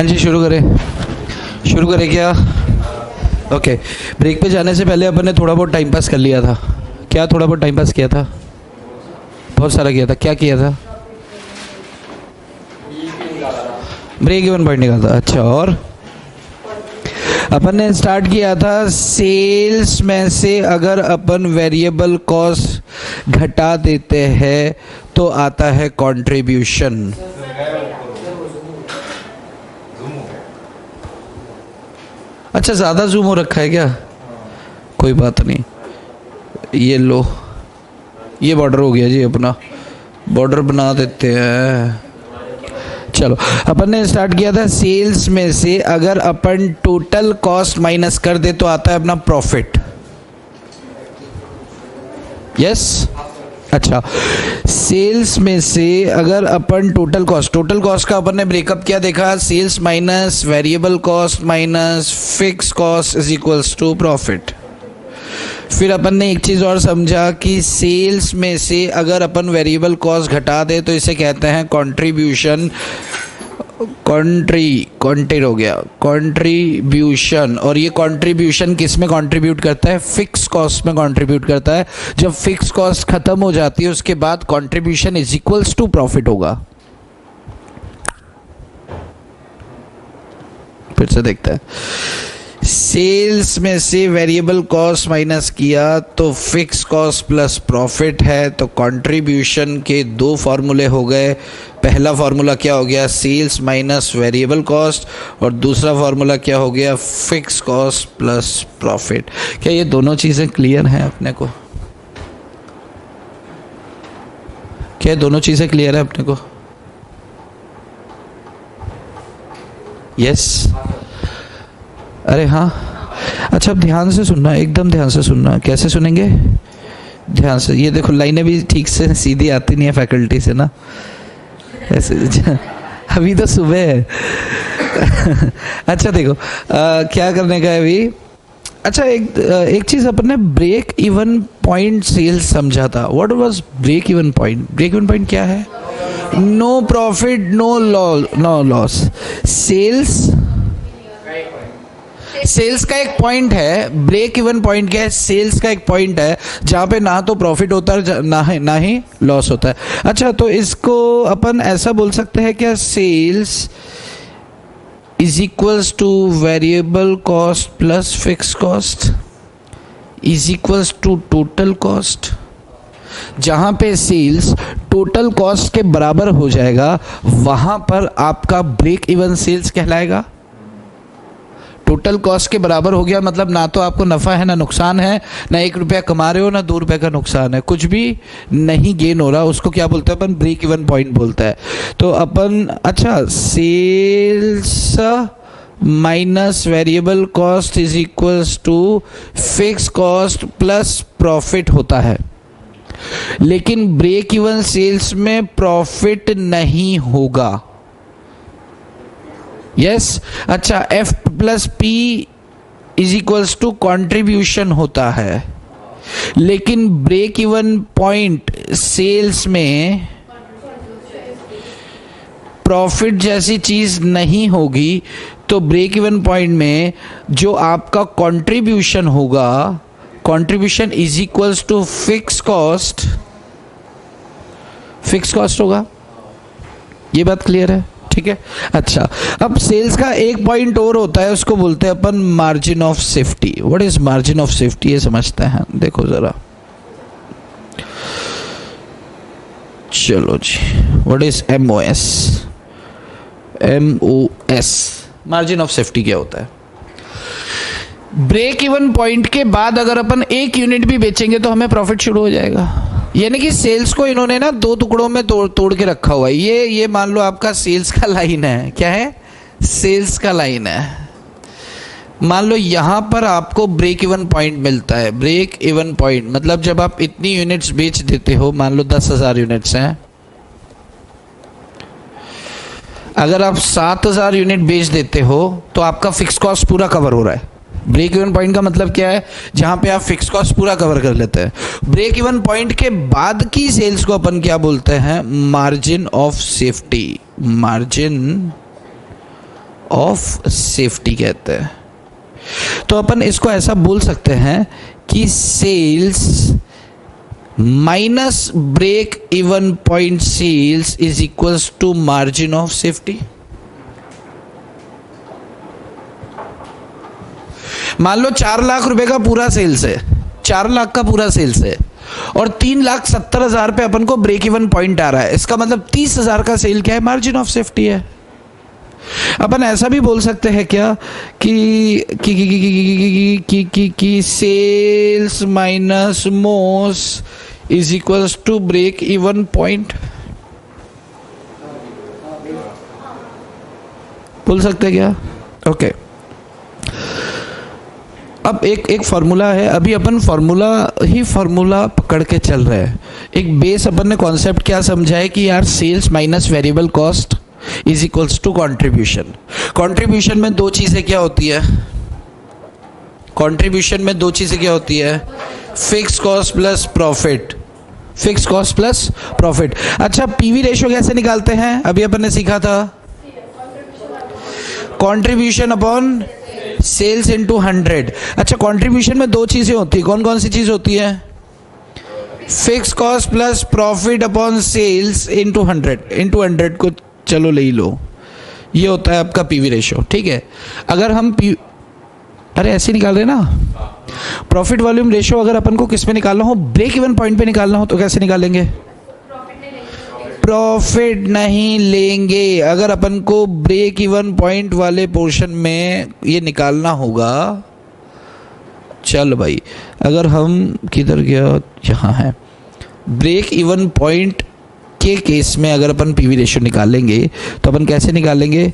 हाँ जी, शुरू करें क्या? ओके। ब्रेक पे जाने से पहले अपन ने थोड़ा बहुत टाइम पास कर लिया था। क्या थोड़ा बहुत टाइम पास किया था? बहुत सारा किया था। क्या किया था? ब्रेक इवन पॉइंट निकाला था। अच्छा, और अपन ने स्टार्ट किया था सेल्स में से अगर अपन वेरिएबल कॉस्ट घटा देते हैं तो आता है कंट्रीब्यूशन। अच्छा, ज़्यादा जूम हो रखा है क्या? कोई बात नहीं, ये लो, ये बॉर्डर हो गया जी। अपना बॉर्डर बना देते हैं। चलो, अपन ने स्टार्ट किया था सेल्स में से अगर अपन टोटल कॉस्ट माइनस कर दे तो आता है अपना प्रॉफिट। यस? अच्छा, सेल्स में से अगर अपन टोटल कॉस्ट का अपन ने ब्रेकअप क्या देखा? Sales minus variable cost minus fix cost is equals to profit. फिर अपन ने एक चीज़ और समझा कि सेल्स में से अगर अपन वेरिएबल कॉस्ट घटा दे तो इसे कहते हैं कंट्रीब्यूशन। हो गया कंट्रीब्यूशन। और ये कंट्रीब्यूशन किस में कंट्रीब्यूट करता है? फिक्स कॉस्ट में कंट्रीब्यूट करता है। जब फिक्स कॉस्ट खत्म हो जाती है उसके बाद contribution is equals to profit होगा। फिर से देखते हैं, सेल्स में से वेरिएबल कॉस्ट माइनस किया तो फिक्स कॉस्ट प्लस प्रॉफिट है। तो कंट्रीब्यूशन के दो फार्मूले हो गए। पहला फार्मूला क्या हो गया? Sales minus variable cost. और दूसरा फार्मूला क्या हो गया? Fix cost plus profit. क्या ये दोनों चीज़ें क्लियर हैं अपने को? क्या दोनों चीज़ें क्लियर है अपने को? यस? अरे हाँ। अच्छा, अब ध्यान से सुनना, एकदम ध्यान से सुनना। कैसे सुनेंगे? ध्यान से। ये देखो, लाइनें भी ठीक से सीधी आती नहीं है फैकल्टी से ना, ऐसे। अभी तो सुबह है। अच्छा देखो, क्या करने का है अभी? अच्छा, एक चीज़ अपन ने ब्रेक इवन पॉइंट सेल्स समझा था। What was break even point? Break even point क्या है? No profit no loss. Sales का एक पॉइंट है। ब्रेक इवन पॉइंट क्या है? सेल्स का एक पॉइंट है जहाँ पे ना तो प्रॉफिट होता है ना ही लॉस होता है। अच्छा, तो इसको अपन ऐसा बोल सकते हैं क्या? Sales is equals to variable cost plus fix cost is equals to total cost. जहाँ पे सेल्स टोटल कॉस्ट के बराबर हो जाएगा वहाँ पर आपका ब्रेक इवन सेल्स कहलाएगा। टोटल कॉस्ट के बराबर हो गया मतलब ना तो आपको नफ़ा है ना नुकसान है, ना 1 रुपया कमा रहे हो ना 2 रुपये का नुकसान है, कुछ भी नहीं गेन हो रहा। उसको क्या बोलते हैं अपन? ब्रेक इवन पॉइंट बोलता है। तो अपन, अच्छा, sales minus variable cost is equals to fix cost plus profit होता है। लेकिन ब्रेक इवन सेल्स में प्रॉफिट नहीं होगा। यस? अच्छा, F plus P is equals to contribution होता है। लेकिन ब्रेक इवन पॉइंट सेल्स में प्रॉफिट जैसी चीज नहीं होगी। तो ब्रेक इवन पॉइंट में जो आपका कंट्रीब्यूशन होगा, contribution is equals to fix cost होगा। ये बात क्लियर है? ठीक है। अच्छा, अब सेल्स का एक पॉइंट और होता है, उसको बोलते हैं अपन margin of safety. What is margin of safety? ये समझते हैं। देखो जरा, चलो जी। What is MOS? Margin of safety क्या होता है? ब्रेक इवन पॉइंट के बाद अगर अपन 1 यूनिट भी बेचेंगे तो हमें प्रॉफिट शुरू हो जाएगा। यानी कि सेल्स को इन्होंने ना 2 टुकड़ों में तोड़ के रखा हुआ है। ये मान लो आपका सेल्स का लाइन है। क्या है? सेल्स का लाइन है। मान लो यहाँ पर आपको ब्रेक इवन पॉइंट मिलता है। ब्रेक इवन पॉइंट मतलब जब आप इतनी यूनिट्स बेच देते हो, मान लो 10,000 यूनिट्स हैं, अगर आप 7,000 यूनिट बेच देते हो तो आपका फिक्स कॉस्ट पूरा कवर हो रहा है। ब्रेक इवन पॉइंट का मतलब क्या है? जहां पे आप फिक्स कॉस्ट पूरा कवर कर लेते हैं। ब्रेक इवन पॉइंट के बाद की सेल्स को अपन क्या बोलते हैं? Margin of safety. Margin of safety कहते हैं। तो अपन इसको ऐसा बोल सकते हैं कि sales minus break even point sales is equals to margin of safety. मान लो 4 लाख रुपए का पूरा सेल्स है, 4 लाख का पूरा सेल्स है और 3,70,000 पे अपन को ब्रेक इवन पॉइंट आ रहा है। इसका मतलब 30,000 का सेल क्या है? मार्जिन ऑफ सेफ्टी है। अपन ऐसा भी बोल सकते हैं क्या कि sales minus MOS is equals to break even point, बोल सकते हैं क्या? ओके अब एक फार्मूला है, अभी अपन फार्मूला पकड़ के चल रहे हैं। एक बेस अपन ने कॉन्सेप्ट क्या समझा है कि यार sales minus variable cost is equals to contribution. Contribution में दो चीजें क्या होती है? कंट्रीब्यूशन में दो चीजें क्या होती है? Fix cost plus profit, fix cost plus profit. अच्छा पीवी रेशियो कैसे निकालते हैं? अभी अपन ने सीखा था कंट्रीब्यूशन अपॉन सेल्स इनटू 100। अच्छा कंट्रीब्यूशन में दो चीजें होती है, कौन कौन सी चीज होती है? Fix cost plus profit upon sales into 100 को चलो ले ही लो, ये होता है आपका पीवी रेशियो। ठीक है, अगर हम अरे ऐसे निकाल रहे ना, प्रॉफिट वॉल्यूम रेशियो अगर अपन को किस पे निकालना हो? ब्रेक इवन पॉइंट पे निकालना हो तो कैसे निकालेंगे? प्रॉफिट नहीं लेंगे। अगर अपन को ब्रेक इवन पॉइंट वाले पोर्शन में ये निकालना होगा, चल भाई अगर हम किधर गया, यहाँ है, ब्रेक इवन पॉइंट के केस में अगर अपन पीवी रेशियो निकालेंगे तो अपन कैसे निकालेंगे?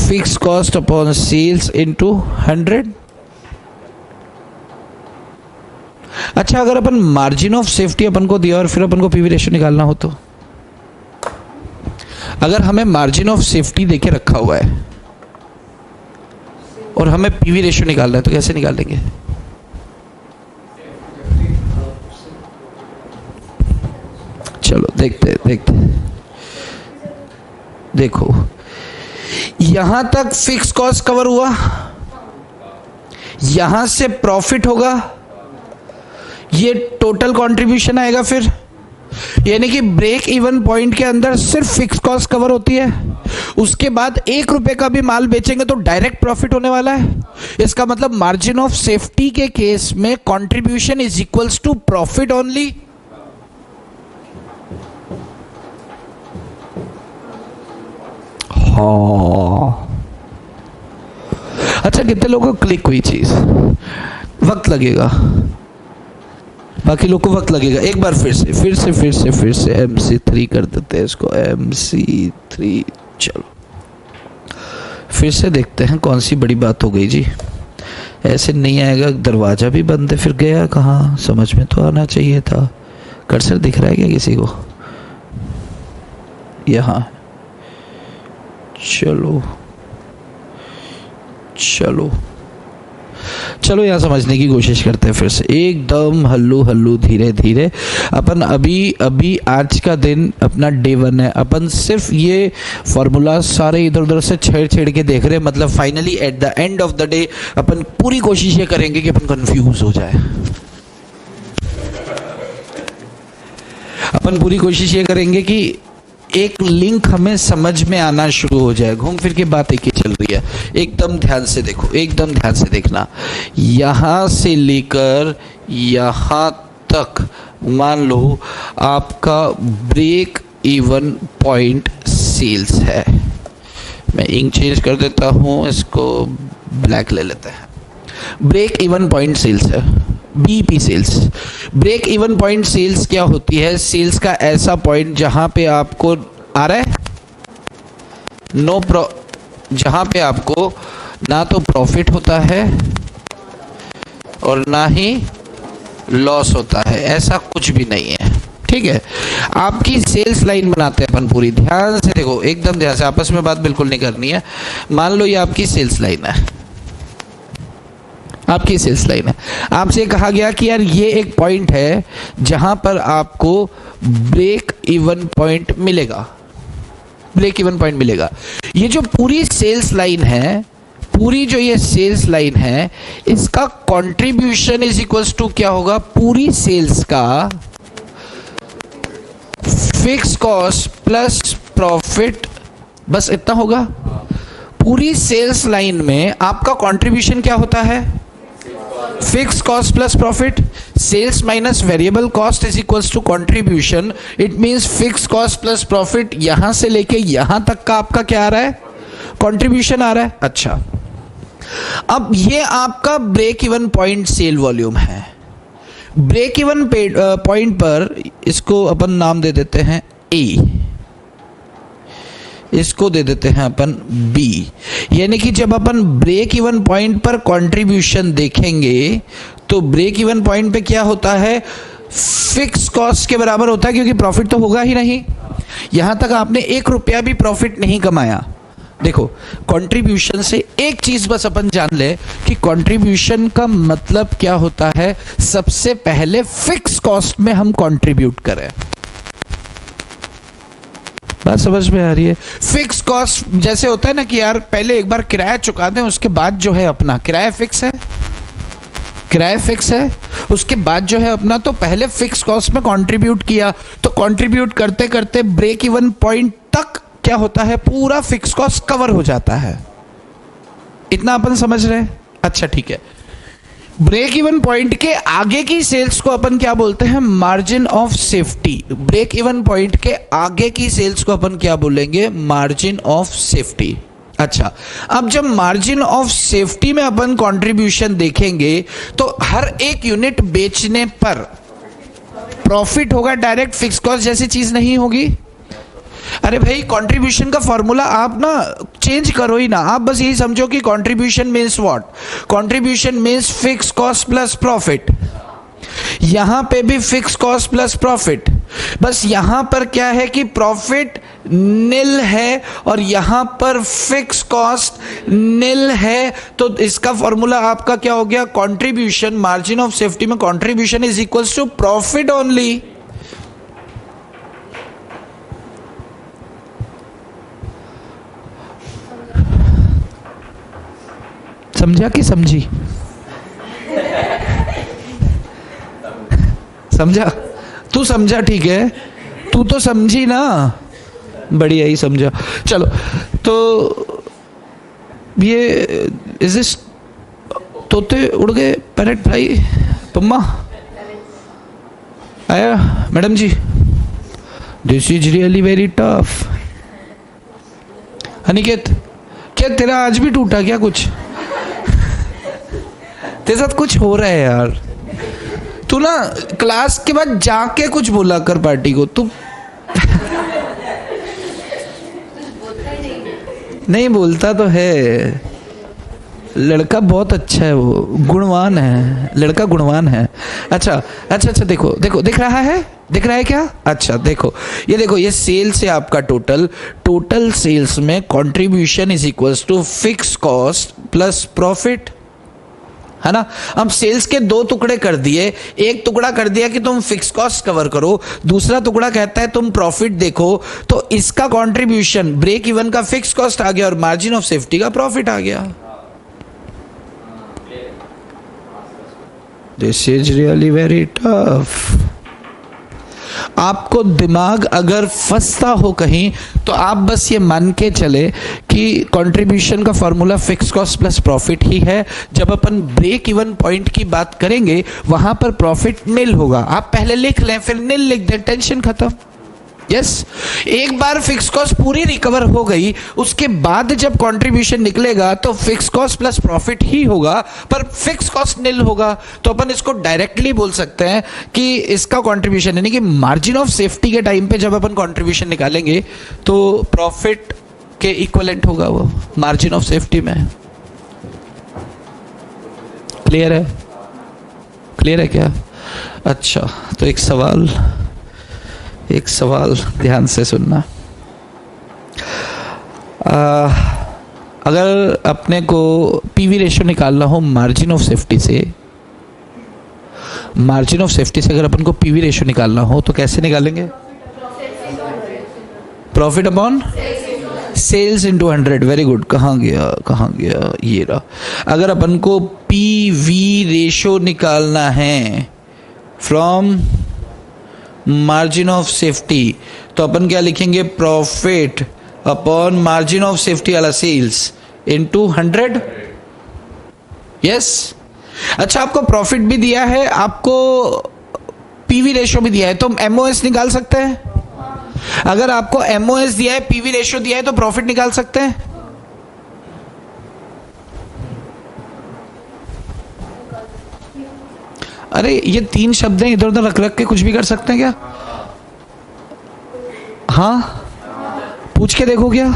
Fix cost upon sales into 100। अच्छा अगर अपन मार्जिन ऑफ सेफ्टी अपन को दिया और फिर अपन को पीवी रेशियो निकालना हो तो? अगर हमें मार्जिन ऑफ सेफ्टी देके रखा हुआ है और हमें पीवी रेशियो निकालना है तो कैसे निकालेंगे? चलो देखते देखो यहां तक फिक्स कॉस्ट कवर हुआ, यहां से प्रॉफिट होगा, ये टोटल कंट्रीब्यूशन आएगा। फिर यानी कि ब्रेक इवन पॉइंट के अंदर सिर्फ फिक्स कॉस्ट कवर होती है, उसके बाद 1 रुपए का भी माल बेचेंगे तो डायरेक्ट प्रॉफिट होने वाला है। इसका मतलब मार्जिन ऑफ सेफ्टी के केस में contribution is equals to profit only. हाँ अच्छा कितने लोगों को क्लिक हुई चीज? वक्त लगेगा, बाकी लोग को वक्त लगेगा। एक बार फिर से MC3 कर देते हैं इसको, MC3। चलो फिर से देखते हैं कौन सी बड़ी बात हो गई जी। ऐसे नहीं आएगा, दरवाजा भी बंद है, फिर गया कहाँ? समझ में तो आना चाहिए था। कर्सर दिख रहा है क्या किसी को? यहाँ चलो यहाँ समझने की कोशिश करते हैं फिर से, एकदम हल्लू धीरे धीरे। अपन अभी आज का दिन अपना डे 1 है। अपन सिर्फ ये फॉर्मूला सारे इधर उधर से छेड़ के देख रहे हैं। मतलब finally at the end of the day अपन पूरी कोशिश ये करेंगे कि अपन कंफ्यूज हो जाए। अपन पूरी कोशिश ये करेंगे कि एक लिंक हमें समझ में आना शुरू हो जाए। घूम फिर के बात एक ही चल रही है। एकदम ध्यान से देखो, एकदम ध्यान से देखना। यहाँ से लेकर यहाँ तक मान लो आपका ब्रेक इवन पॉइंट सेल्स है। मैं इंक चेंज कर देता हूँ, इसको ब्लैक ले लेते हैं। ब्रेक इवन पॉइंट सेल्स है, BEP sales. Break even point sales क्या होती है? सेल्स का ऐसा पॉइंट जहां पे आपको आ रहा है जहां पे आपको ना तो प्रॉफिट होता है और ना ही लॉस होता है, ऐसा कुछ भी नहीं है। ठीक है, आपकी सेल्स लाइन बनाते हैं अपन पूरी। ध्यान से देखो, एकदम ध्यान से, आपस में बात बिल्कुल नहीं करनी है। मान लो ये आपकी सेल्स लाइन है, आपकी सेल्स लाइन है। आपसे कहा गया कि यार ये एक पॉइंट है जहां पर आपको ब्रेक इवन पॉइंट मिलेगा। ब्रेक इवन पॉइंट मिलेगा। ये जो पूरी सेल्स लाइन है, पूरी जो ये सेल्स लाइन है, इसका कंट्रीब्यूशन इज इक्वल्स टू क्या होगा, पूरी सेल्स का फिक्स कॉस्ट प्लस प्रॉफिट, बस इतना होगा। पूरी सेल्स लाइन में आपका कंट्रीब्यूशन क्या होता है, fix cost plus profit. Sales minus variable cost is equals to contribution. It means fix cost plus profit, यहां से लेके यहां तक का आपका क्या आ रहा है, कंट्रीब्यूशन आ रहा है। अच्छा, अब ये आपका break even point sale volume है। ब्रेक इवन पॉइंट पर इसको अपन नाम दे देते हैं ए, इसको दे देते हैं अपन बी। यानी कि जब अपन ब्रेक इवन पॉइंट पर कंट्रीब्यूशन देखेंगे तो ब्रेक इवन पॉइंट पे क्या होता है, फिक्स कॉस्ट के बराबर होता है, क्योंकि प्रॉफिट तो होगा ही नहीं। यहां तक आपने 1 रुपया भी प्रॉफिट नहीं कमाया। देखो, कंट्रीब्यूशन से एक चीज बस अपन जान ले कि कंट्रीब्यूशन का मतलब क्या होता है, सबसे पहले फिक्स कॉस्ट में हम कंट्रीब्यूट करें। बात समझ में आ रही है? फिक्स कॉस्ट जैसे होता है ना कि यार पहले एक बार किराया चुका दें, उसके बाद जो है अपना किराया फिक्स है, किराया फिक्स है, उसके बाद जो है अपना, तो पहले फिक्स कॉस्ट में कंट्रीब्यूट किया, तो कंट्रीब्यूट करते करते ब्रेक इवन पॉइंट तक क्या होता है, पूरा फिक्स कॉस्ट कवर हो जाता है। इतना अपन समझ रहे हैं? अच्छा ठीक है। ब्रेक इवन पॉइंट के आगे की सेल्स को अपन क्या बोलते हैं, margin of safety. Break even point के आगे की सेल्स को अपन क्या बोलेंगे, मार्जिन ऑफ सेफ्टी। अच्छा, अब जब मार्जिन ऑफ सेफ्टी में अपन कंट्रीब्यूशन देखेंगे तो हर एक यूनिट बेचने पर प्रॉफिट होगा, डायरेक्ट फिक्स कॉस्ट जैसी चीज नहीं होगी। अरे भाई, कंट्रीब्यूशन का फॉर्मूला आप ना चेंज करो ही ना, आप बस यही समझो कि contribution means what, contribution means fix cost plus profit. यहां पे भी फिक्स कॉस्ट प्लस प्रॉफिट, बस यहां पर क्या है कि प्रॉफिट निल है और यहां पर फिक्स कॉस्ट निल है। तो इसका फॉर्मूला आपका क्या हो गया, कंट्रीब्यूशन, मार्जिन ऑफ सेफ्टी में contribution is equals to profit only. समझा कि समझी? समझा? तू समझा, ठीक है, तू तो समझी ना, बढ़िया ही समझा। चलो, तो ये इज दिस तोते उड़ गए, पैरेट फ्लाई, पम्मा आया, madam ji this is really very tough. Aniket, क्या तेरा आज भी टूटा क्या कुछ? तेरे साथ कुछ हो रहा है यार। तू ना क्लास के बाद जाके कुछ बोला कर पार्टी को। तू नहीं बोलता तो है, लड़का बहुत अच्छा है, वो गुणवान है, लड़का गुणवान है। अच्छा अच्छा अच्छा, देखो देखो, दिख रहा है, दिख रहा है क्या? अच्छा देखो, ये सेल से आपका टोटल सेल्स में contribution is equals to fix cost plus profit, है ना। हम सेल्स के 2 टुकड़े कर दिए, एक टुकड़ा कर दिया कि तुम फिक्स कॉस्ट कवर करो, दूसरा टुकड़ा कहता है तुम प्रॉफिट देखो। तो इसका कंट्रीब्यूशन ब्रेक इवन का फिक्स कॉस्ट आ गया और मार्जिन ऑफ सेफ्टी का प्रॉफिट आ गया। This is really very tough. आपको दिमाग अगर फंसता हो कहीं तो आप बस ये मान के चले कि कंट्रीब्यूशन का formula fix cost plus profit ही है। जब अपन ब्रेक इवन पॉइंट की बात करेंगे वहां पर प्रॉफिट निल होगा। आप पहले लिख लें, फिर निल लिख दें, टेंशन खत्म। यस, एक बार फिक्स कॉस्ट पूरी रिकवर हो गई, उसके बाद जब कंट्रीब्यूशन निकलेगा तो फिक्स कॉस्ट प्लस प्रॉफिट ही होगा, पर फिक्स कॉस्ट निल होगा। तो अपन इसको डायरेक्टली बोल सकते हैं कि इसका कंट्रीब्यूशन, यानी कि मार्जिन ऑफ सेफ्टी के टाइम पे जब अपन कंट्रीब्यूशन निकालेंगे तो प्रॉफिट के इक्विवेलेंट होगा वो मार्जिन ऑफ सेफ्टी में। क्लियर है? क्लियर है क्या? अच्छा, तो एक सवाल ध्यान से सुनना। अगर अपने को पीवी रेशियो निकालना हो मार्जिन ऑफ सेफ्टी से, अगर अपन को पीवी रेशियो निकालना हो तो कैसे निकालेंगे? Profit upon sales into 100, very good. कहाँ गया, ये रहा। अगर अपन को पीवी रेशो निकालना है फ्रॉम मार्जिन ऑफ सेफ्टी, तो अपन क्या लिखेंगे, profit upon margin of safety वाला सेल्स इंटू 100। यस। अच्छा, आपको प्रॉफिट भी दिया है, आपको पीवी रेशो भी दिया है, तो एमओएस निकाल सकते हैं। अगर आपको एमओएस दिया है, पीवी रेशो दिया है, तो प्रॉफिट निकाल सकते हैं। अरे ये तीन शब्द हैं, इधर उधर रख रख के कुछ भी कर सकते हैं क्या? हाँ, पूछ के देखो क्या।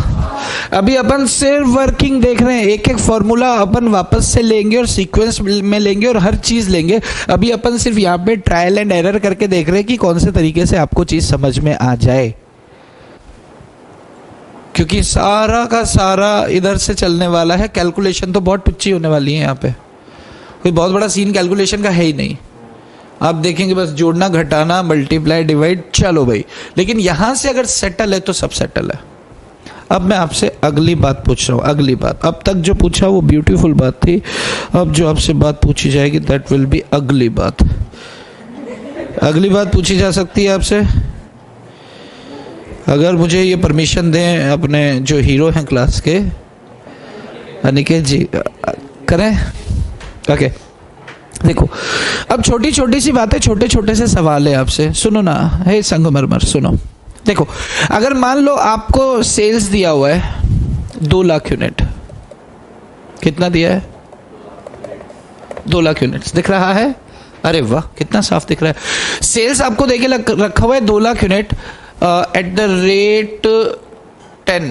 अभी अपन सिर्फ वर्किंग देख रहे हैं, एक एक फॉर्मूला अपन वापस से लेंगे और सीक्वेंस में लेंगे और हर चीज लेंगे। अभी अपन सिर्फ यहाँ पे ट्रायल एंड एरर करके देख रहे हैं कि कौन से तरीके से आपको चीज समझ में आ जाए, क्योंकि सारा का सारा इधर से चलने वाला है। कैलकुलेशन तो बहुत टुच्ची होने वाली है, यहाँ पे कोई बहुत बड़ा सीन कैलकुलेशन का है ही नहीं। आप देखेंगे बस जोड़ना, घटाना, मल्टीप्लाई, डिवाइड, चलो भाई। लेकिन यहां से अगर सेटल है तो सब सेटल है। अब मैं आपसे अगली बात पूछ रहा हूँ, अगली बात। अब तक जो पूछा वो ब्यूटीफुल बात थी, अब जो आपसे बात पूछी जाएगी दैट विल बी अगली बात। अगली बात पूछी जा सकती है आपसे, अगर मुझे ये परमिशन दें अपने जो हीरो हैं क्लास के, अनिकेत जी, करें? ओके। देखो, अब छोटी छोटी सी बातें, छोटे छोटे से सवाल है आपसे, सुनो ना। हे संगमरमर, सुनो। देखो, अगर मान लो आपको सेल्स दिया हुआ है 2 लाख यूनिट, कितना दिया है? 2 लाख यूनिट्स दिख रहा है? अरे वाह, कितना साफ दिख रहा है। सेल्स आपको देके रखा हुआ है 2 lakh unit eight the rate 10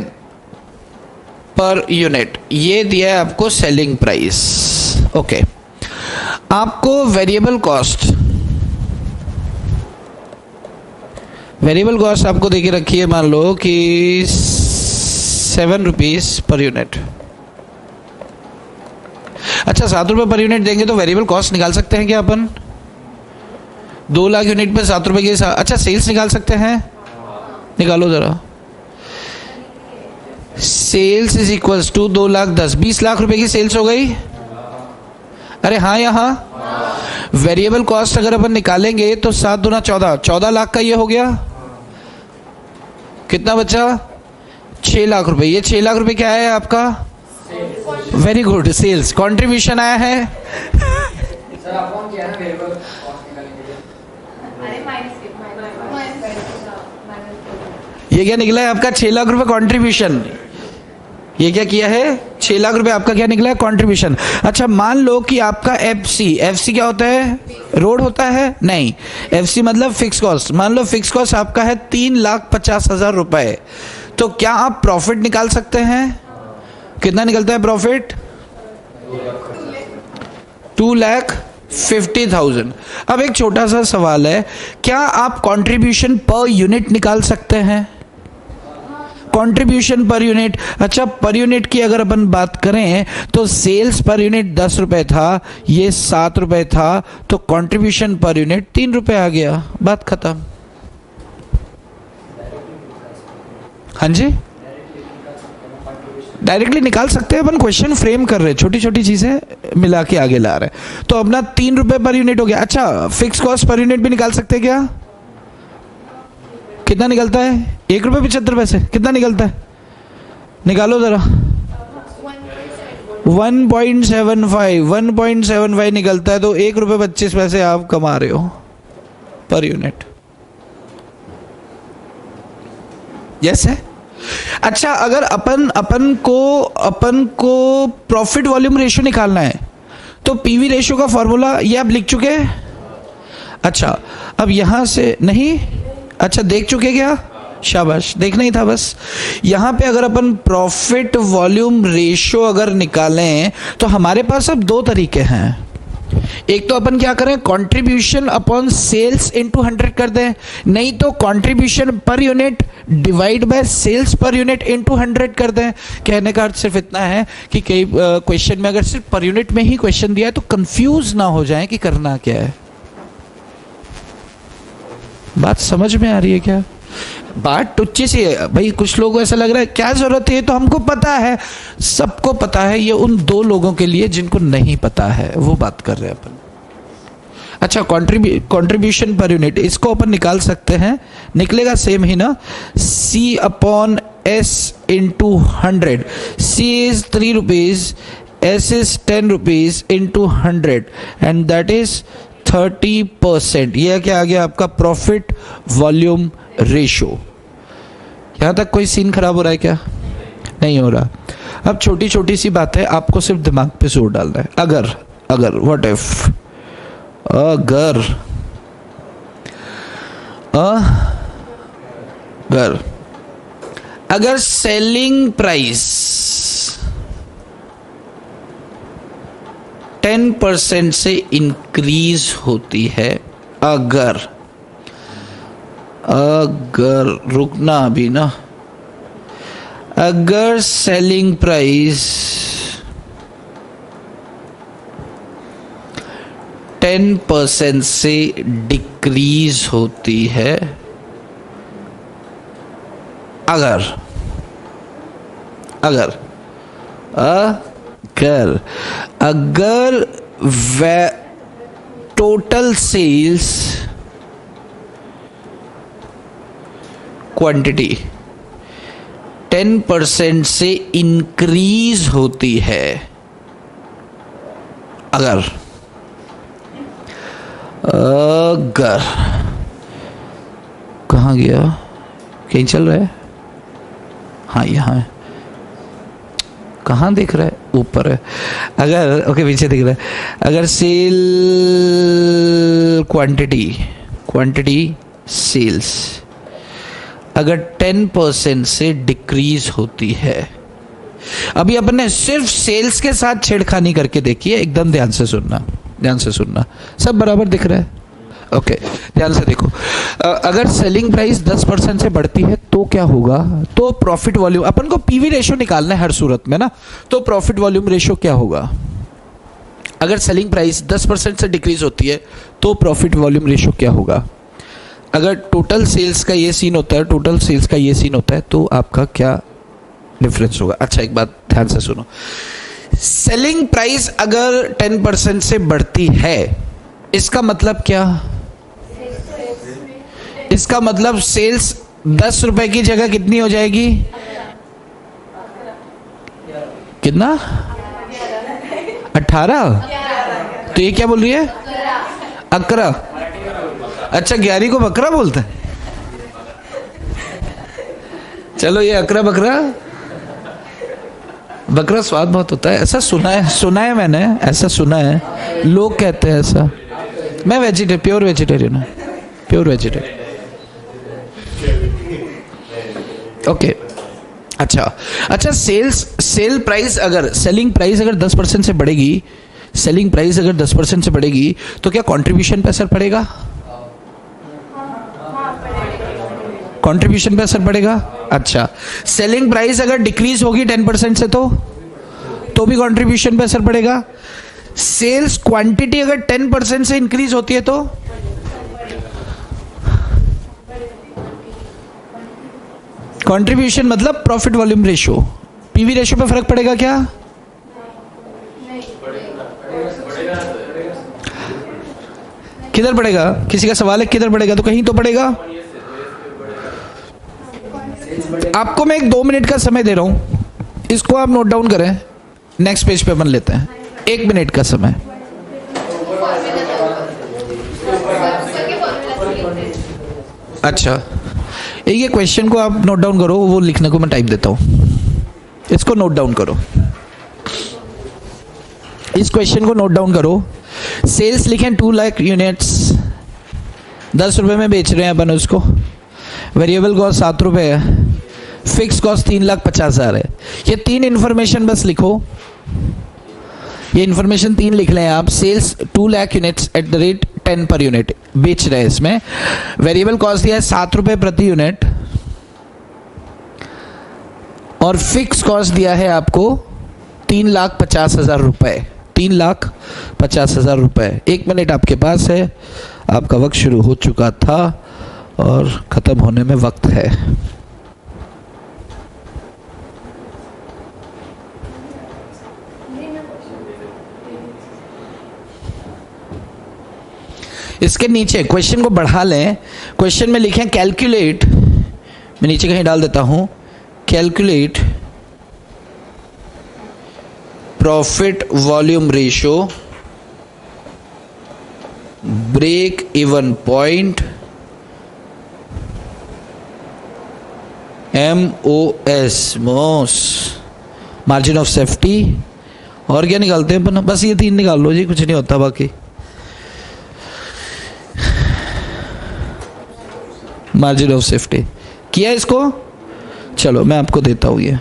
per unit, ये दिया है आपको सेलिंग प्राइस। ओके, आपको वेरिएबल कॉस्ट आपको देके रखी है, मान लो कि 7 रुपीज पर यूनिट। अच्छा, 7 रुपये पर यूनिट देंगे तो वेरिएबल कॉस्ट निकाल सकते हैं क्या अपन? 2 लाख यूनिट पे 7 रुपए की। अच्छा, सेल्स निकाल सकते हैं? निकालो जरा। Sales is equals to 2 lakh 10, 20 lakh रुपए की सेल्स हो गई। अरे हाँ या हाँ? वेरिएबल कॉस्ट अगर अपन निकालेंगे तो 7 दूना 14, 14 लाख का ये हो गया। कितना बचा? 6 लाख रुपए। ये 6 लाख रुपए क्या है आपका? वेरी गुड, सेल्स कंट्रीब्यूशन आया है। सर अपन किया ना वेरिएबल कॉस्ट निकालने के लिए। अरे माइनस ये क्या निकला है आपका? 6 लाख रुपए कंट्रीब्यूशन। ये क्या किया है? 6 लाख रुपए आपका क्या निकला है? कंट्रीब्यूशन। अच्छा, मान लो कि आपका एफसी क्या होता है? रोड होता है? नहीं, एफसी मतलब फिक्स कॉस्ट। मान लो फिक्स कॉस्ट आपका है 3,50,000 रुपए, तो क्या आप प्रॉफिट निकाल सकते हैं? कितना निकलता है प्रॉफिट? 2,50,000। अब एक छोटा सा सवाल है, क्या आप कंट्रीब्यूशन पर यूनिट निकाल सकते हैं? Contribution per unit. अच्छा, पर यूनिट की अगर अपन बात करें तो सेल्स पर यूनिट 10 रुपए था, ये 7 रुपए था, तो कंट्रीब्यूशन पर यूनिट 3 रुपए आ गया, बात खत्म। हाँ जी, डायरेक्टली निकाल सकते हैं अपन, क्वेश्चन फ्रेम कर रहे हैं, छोटी छोटी चीजें मिला के आगे ला रहे हैं। तो अपना 3 रुपए पर यूनिट हो गया। अच्छा, फिक्स कॉस्ट पर यूनिट भी निकाल सकते हैं क्या? कितना निकलता है? 1 रुपये 75 पैसे। कितना निकलता है? निकालो जरा। 1.75 निकलता है, तो 1 रुपये 25 पैसे आप कमा रहे हो पर यूनिट। यस है। अच्छा, अगर अपन को प्रॉफिट वॉल्यूम रेशियो निकालना है तो पीवी रेशियो का फॉर्मूला ये आप लिख चुके हैं? अच्छा, अब यहां से नहीं, अच्छा देख चुके क्या? शाबाश, देखना ही था बस। यहां पे अगर अपन प्रॉफिट वॉल्यूम रेशियो अगर निकालें तो हमारे पास अब 2 तरीके हैं। एक तो अपन क्या करें, कंट्रीब्यूशन अपॉन सेल्स इनटू 100 कर दें, नहीं तो contribution per unit divide by sales per unit into 100 कर दें। कहने का अर्थ सिर्फ इतना है कि कई क्वेश्चन में अगर सिर्फ पर यूनिट में ही क्वेश्चन दिया है तो कंफ्यूज ना हो जाए कि करना क्या है। बात समझ में आ रही है क्या? बात टुच्ची सी है भाई। कुछ लोगों को ऐसा लग रहा है क्या जरूरत है, तो हमको पता है, सबको पता है। ये उन 2 लोगों के लिए जिनको नहीं पता है, वो बात कर रहे हैं अपन। अच्छा, कंट्रीब्यूशन पर यूनिट, इसको अपन निकाल सकते हैं, निकलेगा सेम ही ना, C upon S into 100। C is 3 rupees, S is 10 rupees into 100 and that is 30%। यह क्या आ गया आपका प्रॉफिट वॉल्यूम रेशो। यहां तक कोई सीन खराब हो रहा है क्या? नहीं हो रहा। अब छोटी छोटी सी बात है, आपको सिर्फ दिमाग पे जोर डालना है। अगर व्हाट इफ, अगर सेलिंग प्राइस 10% से इंक्रीज होती है, अगर रुकना अभी ना, अगर सेलिंग प्राइस 10% से डिक्रीज होती है, अगर टोटल सेल्स क्वांटिटी 10% से इंक्रीज होती है, अगर कहाँ गया, कहीं चल रहा है, हाँ यहाँ है, कहाँ दिख रहा है, ऊपर है। अगर ओके पीछे दिख रहा है। अगर सेल क्वांटिटी सेल्स अगर 10% से डिक्रीज होती है, अभी अपन ने सिर्फ सेल्स के साथ छेड़खानी करके देखी है, एकदम ध्यान से सुनना, सब बराबर दिख रहा है। ओके ध्यान से देखो, अगर सेलिंग प्राइस 10% से बढ़ती है तो क्या होगा, तो प्रॉफिट वॉल्यूम, अपन को पीवी रेशो निकालना है हर सूरत में ना, तो प्रॉफिट वॉल्यूम रेशो क्या होगा। अगर सेलिंग प्राइस 10% से डिक्रीज होती है तो प्रॉफिट वॉल्यूम रेशो क्या होगा। अगर टोटल सेल्स का ये सीन होता है, टोटल सेल्स का ये सीन होता है, तो आपका क्या डिफरेंस होगा। अच्छा एक बात ध्यान से सुनो, सेलिंग प्राइस अगर 10% से बढ़ती है, इसका मतलब क्या, इसका मतलब सेल्स 10 रुपए की जगह कितनी हो जाएगी, कितना 18। तो ये क्या बोल रही है, 11। अच्छा 11 को बकरा बोलते हैं, चलो ये अकरा बकरा स्वाद बहुत होता है, ऐसा सुना है मैंने, ऐसा सुना है, लोग कहते हैं ऐसा। मैं प्योर वेजिटेरियन हूँ, प्योर वेजिटेरियन। ओके अच्छा सेलिंग प्राइस अगर 10% से बढ़ेगी, सेलिंग प्राइस अगर 10% से बढ़ेगी तो क्या कंट्रीब्यूशन पे असर पड़ेगा, कंट्रीब्यूशन पे असर पड़ेगा। अच्छा सेलिंग प्राइस अगर डिक्रीज होगी 10% से तो भी कंट्रीब्यूशन पे असर पड़ेगा। सेल्स क्वांटिटी अगर 10% से इंक्रीज होती है तो कंट्रीब्यूशन मतलब profit volume ratio, PV ratio पे फर्क पड़ेगा क्या, किधर पड़ेगा, किसी का सवाल है किधर पड़ेगा, तो कहीं तो पड़ेगा। आपको मैं एक 2 मिनट का समय दे रहा हूं, इसको आप नोट डाउन करें, नेक्स्ट पेज पे अपन लेते हैं, 1 मिनट का समय। अच्छा ये क्वेश्चन को आप नोट डाउन करो, वो लिखने को मैं टाइम देता हूं, इसको नोट डाउन करो, इस क्वेश्चन को नोट डाउन करो। सेल्स लिखें 2 लाख यूनिट्स, 10 रुपए में बेच रहे हैं अपन उसको, वेरिएबल कॉस्ट 7 रुपए है, फिक्स कॉस्ट 3,50,000 है। ये 3 इंफॉर्मेशन बस लिखो, ये इंफॉर्मेशन 3 लिख लें आप। Sales 2 lakh units at the rate 10 per unit बेच रहे हैं, इसमें वेरिएबल कॉस्ट दिया है 7 रुपए प्रति यूनिट और फिक्स कॉस्ट दिया है आपको 3,50,000 रुपए, 3,50,000 रुपए। 1 मिनट आपके पास है, आपका वक्त शुरू हो चुका था और ख़त्म होने में वक्त है। इसके नीचे क्वेश्चन को बढ़ा लें, क्वेश्चन में लिखें कैलकुलेट, मैं नीचे कहीं डाल देता हूं, calculate profit volume ratio break even point MOS MOS margin of safety, और क्या निकालते हैं अपन, बस ये 3 निकाल लो जी, कुछ नहीं होता बाकी। मार्जिन ऑफ सेफ्टी किया इसको, चलो मैं आपको देता हूं ये।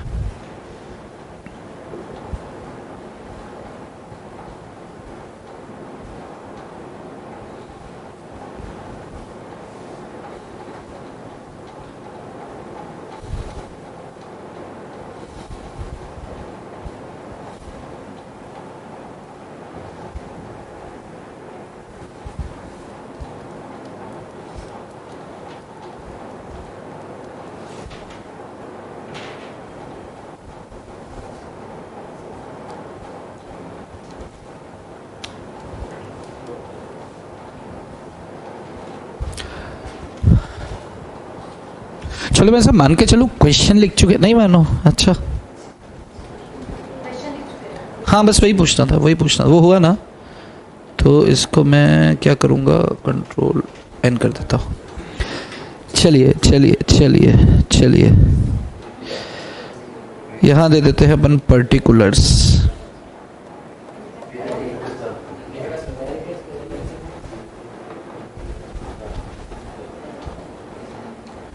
चलो मैं ऐसा मान के चलूँ क्वेश्चन लिख चुके, नहीं मानो, अच्छा हाँ बस वही पूछना था, वही पूछना, वो हुआ ना, तो इसको मैं क्या करूँगा, कंट्रोल N कर देता हूँ। चलिए चलिए चलिए चलिए यहाँ दे देते हैं अपन पर्टिकुलर्स।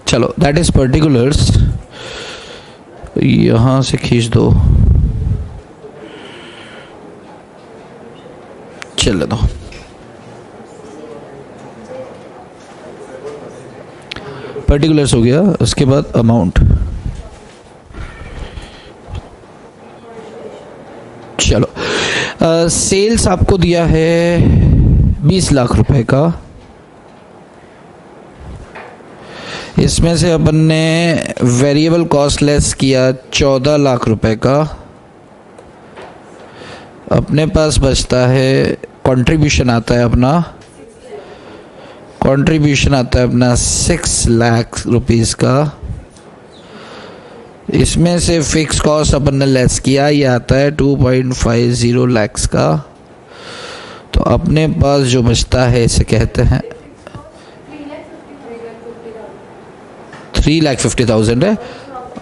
चलो दैट इज पर्टिकुलर्स, यहां से खींच दो, चल दो। पर्टिकुलर्स हो गया, उसके बाद अमाउंट, चलो सेल्स आपको दिया है 20 लाख रुपए का, इसमें से अपन ने वेरिएबल कॉस्ट लेस किया 14 लाख रुपए का, अपने पास बचता है कंट्रीब्यूशन आता है अपना, कंट्रीब्यूशन आता है अपना 6 लाख रुपीस का, इसमें से फिक्स कॉस्ट अपन ने लेस किया, ये आता है 2.50 लाख का, तो अपने पास जो बचता है इसे कहते हैं 3,50,000 है,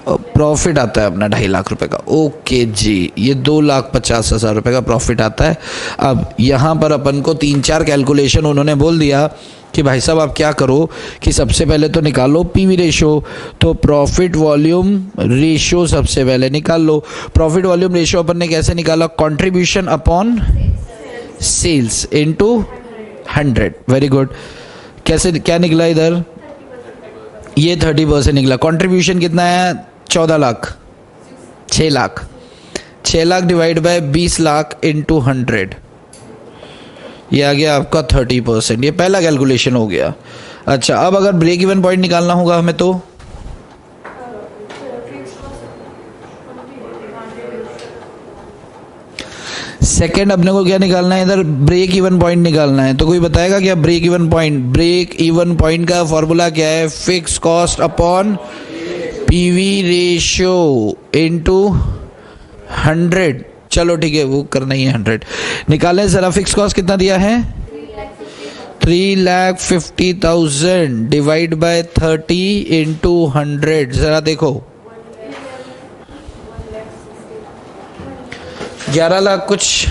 प्रॉफिट आता है अपना 2.5 लाख रुपए का। ओके जी, ये 2,50,000 रुपए का प्रॉफिट आता है। अब यहाँ पर अपन को 3-4 कैलकुलेशन उन्होंने बोल दिया कि भाई साहब आप क्या करो कि सबसे पहले तो निकालो पीवी रेशो, तो प्रॉफिट वॉल्यूम रेशियो सबसे पहले निकाल लो। प्रॉफिट वॉल्यूम रेशियो अपन ने कैसे निकाला, contribution upon sales into 100। Very good, कैसे क्या निकला इधर, ये 30% निकला। कंट्रीब्यूशन कितना है, 14 lakh, 6 lakh, 6 lakh divide by 20 lakh into 100, ये आ गया आपका 30%। ये पहला कैलकुलेशन हो गया। अच्छा, अब अगर ब्रेक इवन पॉइंट निकालना होगा हमें तो सेकेंड अपने को क्या निकालना है, इधर ब्रेक इवन पॉइंट निकालना है। तो कोई बताएगा क्या break even point, break even point का फॉर्मूला क्या है, fix cost upon PV ratio into 100। चलो ठीक है, वो करना ही है 100। निकालें जरा, फिक्स कॉस्ट कितना दिया है, 3,50,000 डिवाइड बाय 30 इंटू 100। जरा देखो 11 लाख कुछ,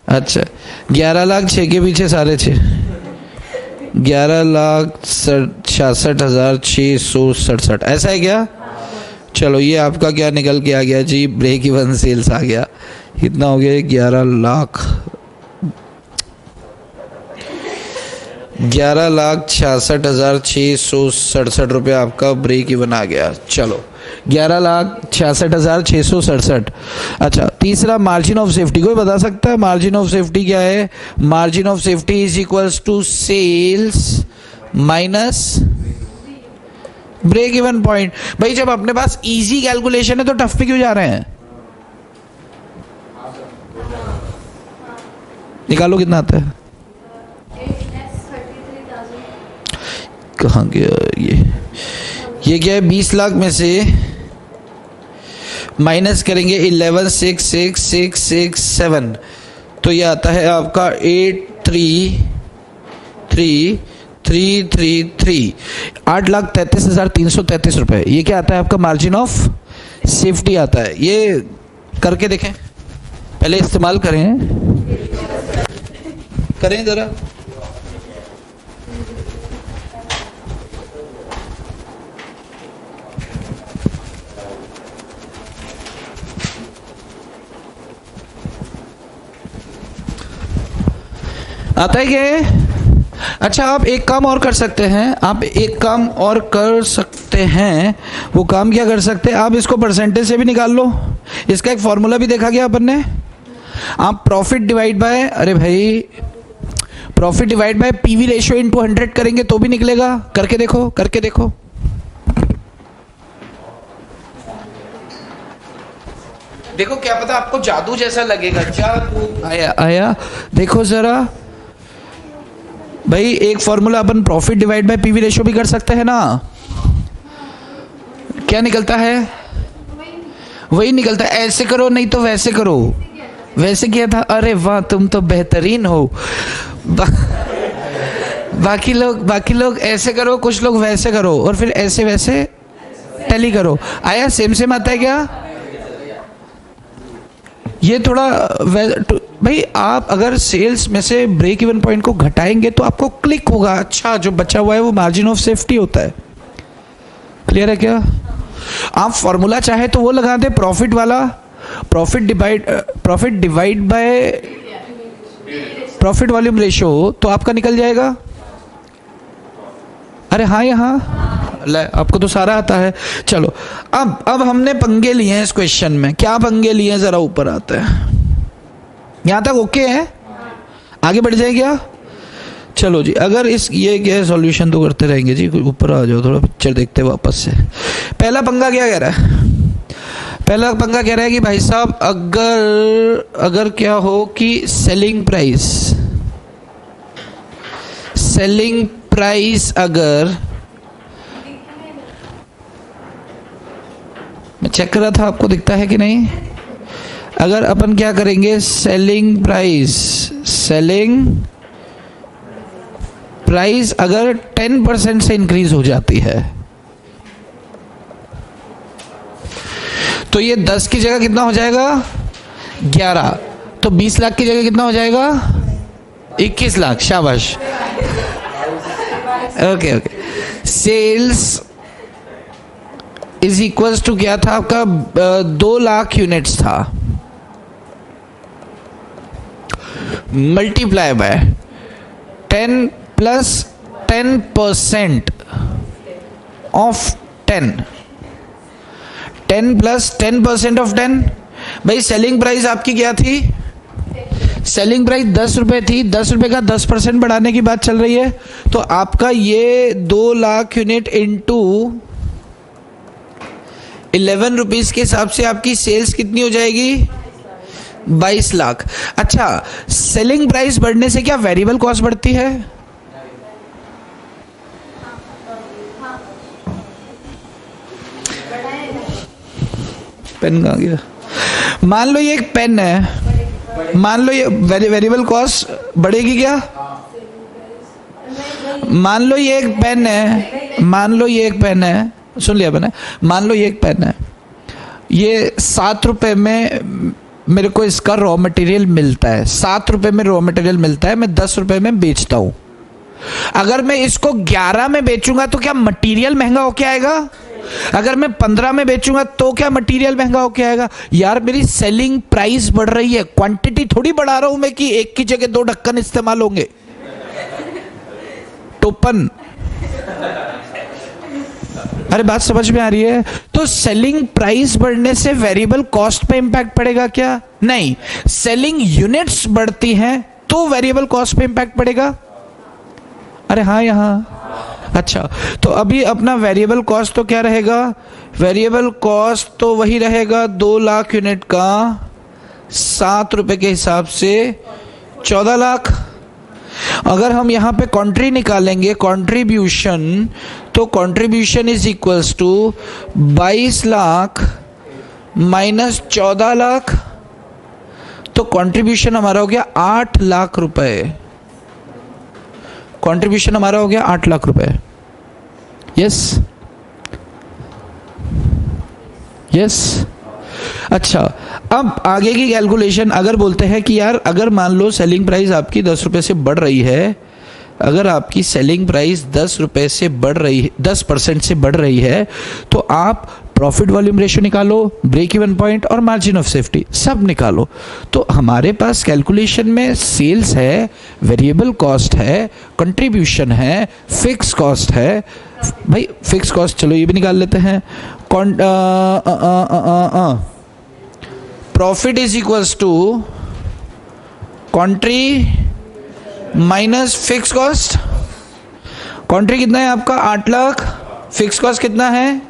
अच्छा 11 लाख 6 के पीछे सारे 6, 11,66,667, ऐसा है क्या। चलो ये आपका क्या निकल के आ गया जी, ब्रेक इवन सेल्स आ गया। कितना हो गया, 11 लाख 11,66,667 रुपये आपका ब्रेक इवन आ गया। चलो 11,66,667। अच्छा, तीसरा मार्जिन ऑफ सेफ्टी। कोई बता सकता है मार्जिन ऑफ सेफ्टी क्या है? Margin of safety is equals to sales minus break even point. भाई जब अपने पास इजी कैलकुलेशन है तो टफ पे क्यों जा रहे हैं? निकालो कितना आता है। कहाँ गया ये क्या है? 20 लाख में से माइनस करेंगे 11,66,667 तो ये आता है आपका 8,33,333 8,33,333 रुपए। ये क्या आता है आपका? मार्जिन ऑफ सेफ्टी आता है। ये करके देखें, पहले इस्तेमाल करें जरा। आता है क्या? अच्छा, आप एक काम और कर सकते हैं। वो काम क्या कर सकते हैं? आप इसको परसेंटेज से भी निकाल लो। इसका एक फॉर्मूला भी देखा गया अपन ने। आप profit divide by PV ratio into 100 करेंगे तो भी निकलेगा। करके देखो। देखो क्या पता आपको जादू जैसा लगेगा। जादू आया देखो जरा भाई। एक formula upon profit divide by PV ratio भी कर सकते हैं ना। क्या निकलता है? वही निकलता है। ऐसे करो नहीं तो वैसे करो। वैसे किया था। अरे वाह, तुम तो बेहतरीन हो। बाकी लोग ऐसे करो, कुछ लोग वैसे करो और फिर ऐसे वैसे टैली करो। आया? सेम आता है क्या? ये थोड़ा भाई आप अगर सेल्स में से ब्रेक इवन पॉइंट को घटाएंगे तो आपको क्लिक होगा। अच्छा, जो बचा हुआ है वो मार्जिन ऑफ सेफ्टी होता है। क्लियर है क्या? आप फॉर्मूला चाहे तो वो लगा दे, प्रॉफिट वाला। Profit divide by profit volume ratio तो आपका निकल जाएगा। अरे हाँ, यहाँ ले, आपको तो सारा आता है। चलो अब हमने पंगे लिए हैं इस क्वेश्चन में। क्या पंगे लिए हैं जरा ऊपर आते हैं। यहाँ तक ओके है? आगे बढ़ जाए क्या? चलो जी, अगर ये क्या है, सॉल्यूशन तो करते रहेंगे जी। ऊपर आ जाओ, थोड़ा पिक्चर देखते वापस से। पहला पंगा क्या कह रहा है? पहला पंगा कह रहा है कि भाई साहब अगर क्या हो कि सेलिंग प्राइस अगर, मैं चेक कर रहा था आपको दिखता है कि नहीं। अगर अपन क्या करेंगे, सेलिंग प्राइस अगर 10% से इंक्रीज हो जाती है तो ये 10 की जगह कितना हो जाएगा? 11। तो 20 लाख की जगह कितना हो जाएगा? 21 लाख। शाबाश। Okay. Sales is equals to क्या था आपका? 2 लाख यूनिट्स था, multiply by 10 plus 10% of 10 plus 10% of 10। भाई सेलिंग प्राइस आपकी क्या थी? सेलिंग प्राइस 10 रुपए थी। 10 रुपए का 10% बढ़ाने की बात चल रही है। तो आपका ये 2 लाख यूनिट इंटू 11 रुपीज के हिसाब से आपकी सेल्स कितनी हो जाएगी? 22 लाख। अच्छा, सेलिंग प्राइस बढ़ने से क्या वेरिएबल कॉस्ट बढ़ती है? पेन कहाँ गया? मान लो ये एक पेन है, मान लो ये वेरिएबल कॉस्ट बढ़ेगी क्या? मान लो ये एक पेन है, सुन लिया मैंने। मान लो ये एक पेन है, ये 7 रुपए में मेरे को इसका रॉ मटेरियल मिलता है। 7 रुपए में रॉ मटेरियल मिलता है, मैं 10 रुपए में बेचता हूं। अगर मैं इसको 11 में बेचूंगा तो क्या मटेरियल महंगा होके आएगा? अगर मैं 15 में बेचूंगा तो क्या मटेरियल महंगा होके आएगा? यार मेरी सेलिंग प्राइस बढ़ रही है, क्वांटिटी थोड़ी बढ़ा रहा हूं मैं कि एक की जगह 2 ढक्कन इस्तेमाल होंगे। टोपन। अरे बात समझ में आ रही है? तो सेलिंग प्राइस बढ़ने से वेरिएबल कॉस्ट पे इंपैक्ट पड़ेगा क्या? नहीं। सेलिंग यूनिट्स बढ़ती हैं तो वेरिएबल कॉस्ट पे इंपैक्ट पड़ेगा। अरे हाँ यहां। अच्छा, तो अभी अपना वेरिएबल कॉस्ट तो क्या रहेगा? वेरिएबल कॉस्ट तो वही रहेगा 2 लाख यूनिट का 7 रुपए के हिसाब से 14 लाख। अगर हम यहाँ पे कॉन्ट्री निकालेंगे, कॉन्ट्रीब्यूशन, तो contribution is equals to 22 lakh minus 14 lakh, तो कॉन्ट्रीब्यूशन हमारा हो गया 8 लाख रुपए। कॉन्ट्रीब्यूशन हमारा हो गया 8 लाख रुपए। Yes yes. अच्छा, अब आगे की कैलकुलेशन अगर बोलते हैं कि यार अगर मान लो सेलिंग प्राइस आपकी 10 रुपए से बढ़ रही है, अगर आपकी सेलिंग प्राइस 10 रुपए से बढ़ रही है, 10% से बढ़ रही है, तो आप प्रॉफिट वॉल्यूम रेशियो निकालो, ब्रेक इवन पॉइंट और मार्जिन ऑफ सेफ्टी सब निकालो। तो हमारे पास कैलकुलेशन में सेल्स है, वेरिएबल कॉस्ट है, कंट्रीब्यूशन है, फिक्स कॉस्ट है। भाई फिक्स कॉस्ट चलो ये भी निकाल लेते हैं। Profit is equals to contri minus fix cost. Contri कितना है आपका? 8 लाख। फिक्स कॉस्ट कितना है?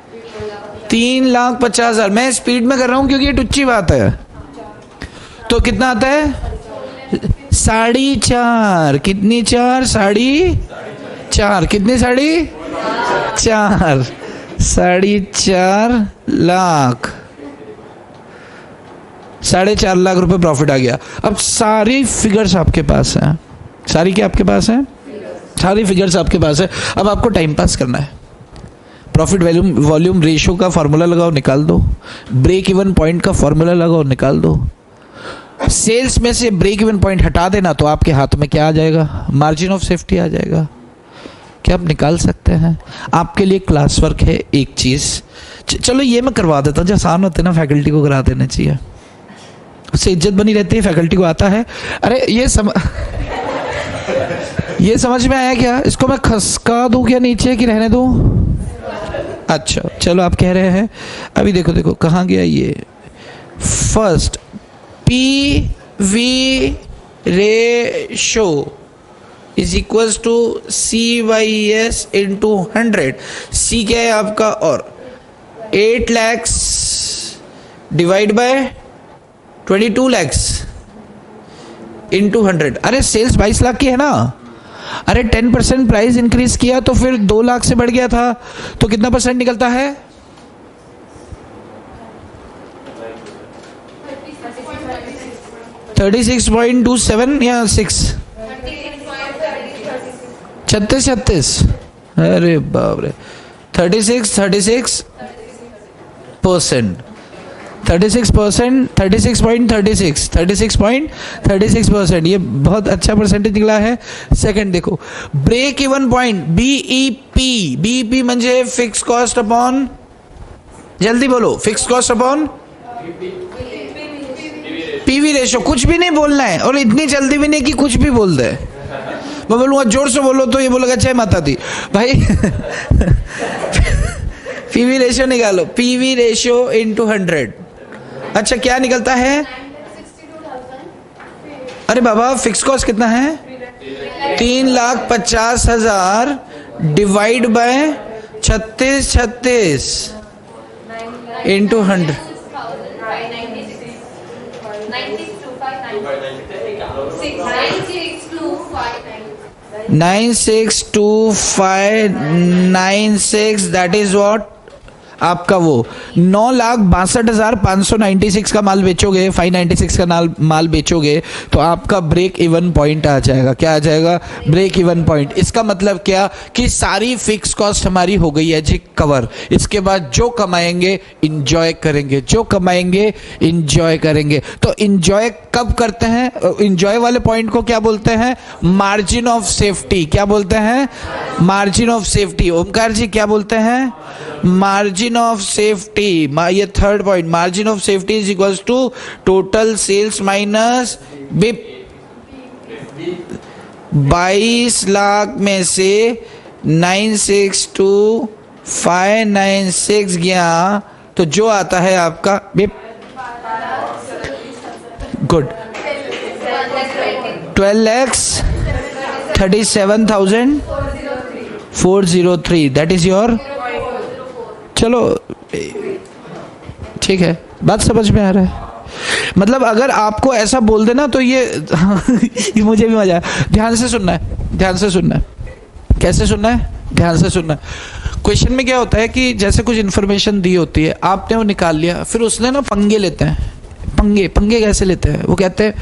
3,50,000। मैं स्पीड में कर रहा हूं क्योंकि ये टुच्ची बात है। तो कितना आता है? 4.5। कितनी 4? 4.5। कितनी 4.5? 4.5 लाख। 4.5 लाख रुपए प्रॉफिट आ गया। अब सारी फिगर्स आपके पास हैं। सारी क्या आपके पास है? सारी फिगर्स आपके पास है। अब आपको टाइम पास करना है। प्रॉफिट वॉल्यूम रेशियो का फॉर्मूला लगाओ, निकाल दो। ब्रेक इवन पॉइंट का फॉर्मूला लगाओ, निकाल दो। सेल्स में से ब्रेक इवन पॉइंट हटा देना तो आपके हाथ में क्या आ जाएगा? मार्जिन ऑफ सेफ्टी आ जाएगा। क्या आप निकाल सकते हैं? आपके लिए क्लास वर्क है एक चीज। चलो ये मैं करवा देता हूँ, जो आसान होते ना फैकल्टी को करा देना चाहिए, उससे इज्जत बनी रहती है, फैकल्टी को आता है। अरे ये समझ में आया क्या? इसको मैं खसका दूं क्या नीचे कि रहने दूं? अच्छा चलो, आप कह रहे हैं। अभी देखो देखो कहाँ गया ये। First P V ratio is equals to CYS into 100। C क्या है आपका? और 8 lakhs divide by 22 lakhs into 100। अरे सेल्स 22 लाख की है ना। अरे 10% प्राइस इंक्रीज किया तो फिर 2 लाख से बढ़ गया था, तो कितना परसेंट निकलता है? 36.27 या 6? 36। अरे बाप रे। 36%, 36.36%। ये बहुत अच्छा परसेंटेज निकला है। सेकंड देखो, ब्रेक इवन पॉइंट BEP म्हणजे फिक्स कॉस्ट अपॉन, जल्दी बोलो, fix cost upon PV ratio. कुछ भी नहीं बोलना है और इतनी जल्दी भी नहीं कि कुछ भी बोल दे। मैं बोलूंगा जोर से बोलो तो ये बोलेगा जय माता दी भाई। PV रेशियो निकालो, PV रेशियो इंटू 100। अच्छा क्या निकलता है? अरे बाबा फिक्स कॉस्ट कितना है? 3,50,000 divide by 36 into 100। 962596, that is what आपका वो 9,62,596 का माल बेचोगे, 596 का माल बेचोगे तो आपका ब्रेक इवन पॉइंट आ जाएगा। क्या आ जाएगा? Break even point. इसका मतलब क्या कि सारी फिक्स कॉस्ट हमारी हो गई है जी कवर। इसके बाद जो कमाएंगे इंजॉय करेंगे, जो कमाएंगे इंजॉय करेंगे। तो इंजॉय कब करते हैं? इंजॉय वाले पॉइंट को क्या बोलते हैं? Margin of safety. क्या बोलते हैं? Margin of safety. Omkar ji क्या बोलते हैं? Margin of safety. ये third point, margin of safety is equals to total sales minus बिप 22 लाख में से 962,596 गया तो जो आता है आपका गुड 12,37,403 दैट इज योर। चलो ठीक है, बात समझ में आ रहा है। मतलब अगर आपको ऐसा बोल देना तो ये मुझे भी मजा आया। ध्यान से सुनना है, ध्यान से सुनना है। कैसे सुनना है? ध्यान से सुनना है। क्वेश्चन में क्या होता है कि जैसे कुछ इन्फॉर्मेशन दी होती है, आपने वो निकाल लिया, फिर उसने ना पंगे लेते हैं। पंगे कैसे लेते हैं? वो कहते हैं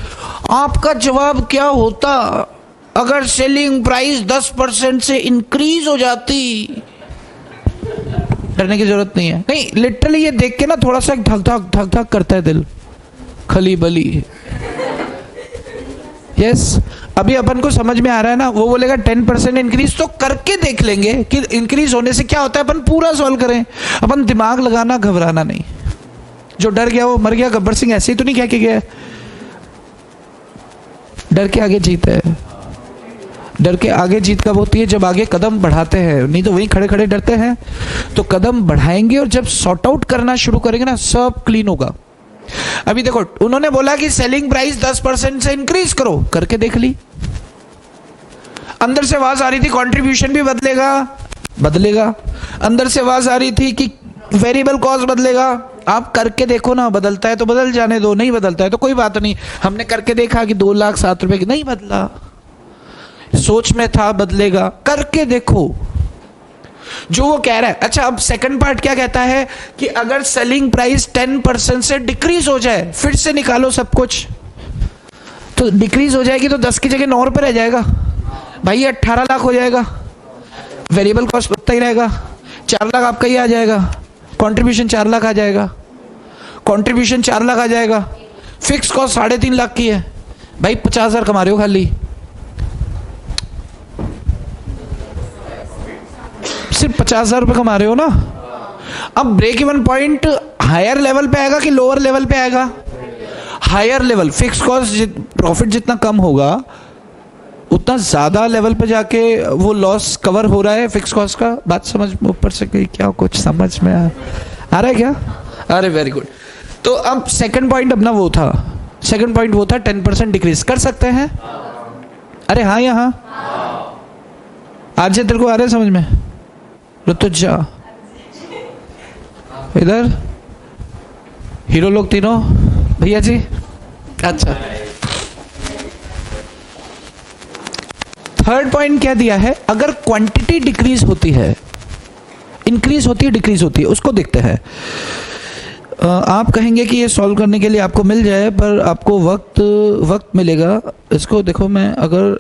आपका जवाब क्या होता अगर सेलिंग प्राइस 10% से इंक्रीज हो जाती। डरने की जरूरत नहीं है। नहीं, लिटरली ये देख के ना थोड़ा सा धक धक करता है दिल, खली बली। यस, अभी अपन को समझ में आ रहा है ना। वो बोलेगा 10% इंक्रीज, तो करके देख लेंगे कि इंक्रीज होने से क्या होता है। अपन पूरा सॉल्व करें, अपन दिमाग लगाना, घबराना नहीं। जो डर गया वो मर गया। गब्बर सिंह ऐसे ही तो नहीं कह के गया, डर के आगे जीत है। डर के आगे जीत कब होती है? जब आगे कदम बढ़ाते हैं, नहीं तो वहीं खड़े खड़े डरते हैं। तो कदम बढ़ाएंगे और जब सॉर्ट आउट करना शुरू करेंगे ना, सब क्लीन होगा। अभी देखो, उन्होंने बोला कि सेलिंग प्राइस 10% से इंक्रीज करो, करके देख ली। अंदर से आवाज आ रही थी कंट्रीब्यूशन भी बदलेगा। अंदर से आवाज आ रही थी कि वेरिएबल कॉस्ट बदलेगा। आप करके देखो ना, बदलता है तो बदल जाने दो, नहीं बदलता है तो कोई बात नहीं। हमने करके देखा कि 2,07,000 रुपए की नहीं बदला, सोच में था बदलेगा। करके देखो जो वो कह रहा है। अच्छा, अब सेकंड पार्ट क्या कहता है कि अगर सेलिंग प्राइस 10% से डिक्रीज हो जाए, फिर से निकालो सब कुछ, तो डिक्रीज हो जाएगी तो 10 की जगह 9 रुपए रह जाएगा भाई, 18 लाख हो जाएगा। वेरिएबल कॉस्ट उतना ही रहेगा, 4 लाख आपका ही आ जाएगा। कंट्रीब्यूशन 4 लाख आ जाएगा। कंट्रीब्यूशन 4 लाख आ जाएगा। फिक्स कॉस्ट 3.5 लाख की है भाई, 50,000 कमा रहे हो खाली, सिर्फ 50,000 रुपए कमा रहे हो ना। अब break even point higher level पे आएगा कि लोअर लेवल पे आएगा? Higher level. Fix cost profit जितना कम होगा उतना ज्यादा लेवल पे जाके वो लॉस कवर हो रहा है फिक्स कॉस्ट का। बात समझ में ऊपर से गई क्या? कुछ समझ में आ रहा है क्या? अरे वेरी गुड। तो अब सेकंड पॉइंट अपना वो था, 10% डिक्रीज कर सकते हैं। अरे हाँ या हाँ? आज तेरे को आ रहा है समझ में? ऋतुजा इधर, हीरो लोग तीनों भैया जी। अच्छा, थर्ड पॉइंट क्या दिया है? अगर क्वांटिटी डिक्रीज होती है, इंक्रीज होती है, डिक्रीज होती है, उसको देखते हैं। आप कहेंगे कि ये सॉल्व करने के लिए आपको मिल जाए, पर आपको वक्त मिलेगा। इसको देखो, मैं अगर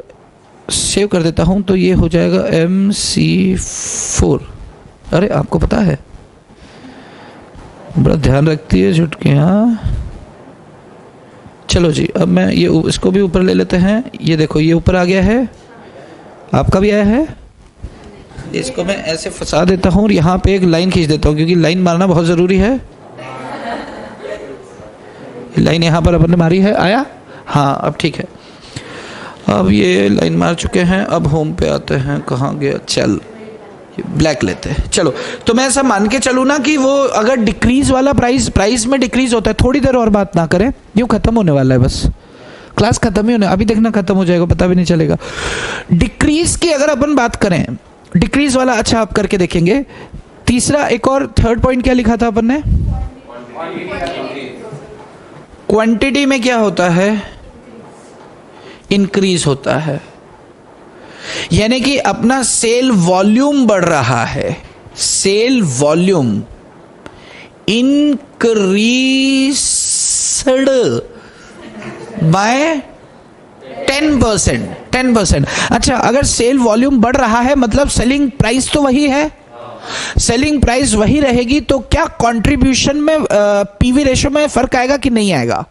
सेव कर देता हूं तो ये हो जाएगा MC4। अरे आपको पता है, बड़ा ध्यान रखती है चुटकियां। चलो जी, अब मैं ये इसको भी ऊपर ले लेते हैं। ये देखो, ये ऊपर आ गया है, आपका भी आया है। इसको मैं ऐसे फंसा देता हूं और यहाँ पे एक लाइन खींच देता हूं, क्योंकि लाइन मारना बहुत जरूरी है। लाइन यहाँ पर अपन ने मारी है, आया? हाँ, अब ठीक है। अब ये लाइन मार चुके हैं। अब होम पे आते हैं। कहाँ गया? चल, ब्लैक लेते हैं। चलो, तो मैं ऐसा मान के चलूँ ना कि वो अगर डिक्रीज वाला प्राइस में डिक्रीज होता है, थोड़ी देर और बात ना करें, यूँ खत्म होने वाला है, बस क्लास खत्म ही होने, अभी देखना खत्म हो जाएगा, पता भी नहीं चलेगा। डिक्रीज की अगर अपन बात करें, डिक्रीज वाला, अच्छा आप करके देखेंगे। तीसरा, एक और थर्ड पॉइंट क्या लिखा था अपन ने? क्वांटिटी में क्या होता है? इंक्रीज होता है। यानी कि अपना सेल वॉल्यूम बढ़ रहा है। Sale volume increased by 10%। अच्छा, अगर सेल वॉल्यूम बढ़ रहा है मतलब सेलिंग प्राइस तो वही है। सेलिंग प्राइस वही रहेगी, तो क्या कंट्रीब्यूशन में पीवी रेशो में फर्क आएगा कि नहीं आएगा?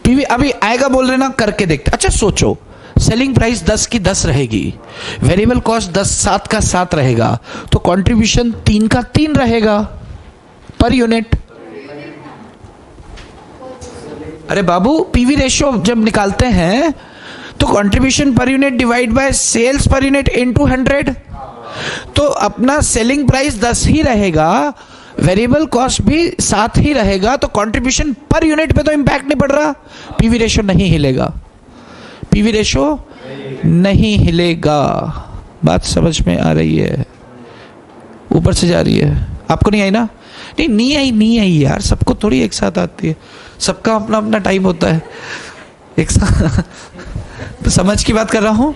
पीवी अभी आएगा बोल रहे ना, करके देखते। अच्छा सोचो, सेलिंग प्राइस 10 की 10 रहेगी, वेरिएबल कॉस्ट 7 का 7 रहेगा, तो कंट्रीब्यूशन 3 का 3 रहेगा पर यूनिट। अरे बाबू, पीवी रेशियो जब निकालते हैं तो contribution per unit divide by sales per unit into 100, तो अपना सेलिंग प्राइस 10 ही रहेगा, वेरिएबल कॉस्ट भी 7 ही रहेगा, तो कंट्रीब्यूशन पर यूनिट पे तो इंपैक्ट नहीं पड़ रहा, पीवी रेशियो नहीं हिलेगा, पीवी रेशियो नहीं हिलेगा। बात समझ में आ रही है? ऊपर से जा रही है, आपको नहीं आई ना? नहीं आई यार, सबको थोड़ी एक साथ आती है, सबका अपना अपना टाइम होता है, एक साथ तो समझ की बात कर रहा हूं।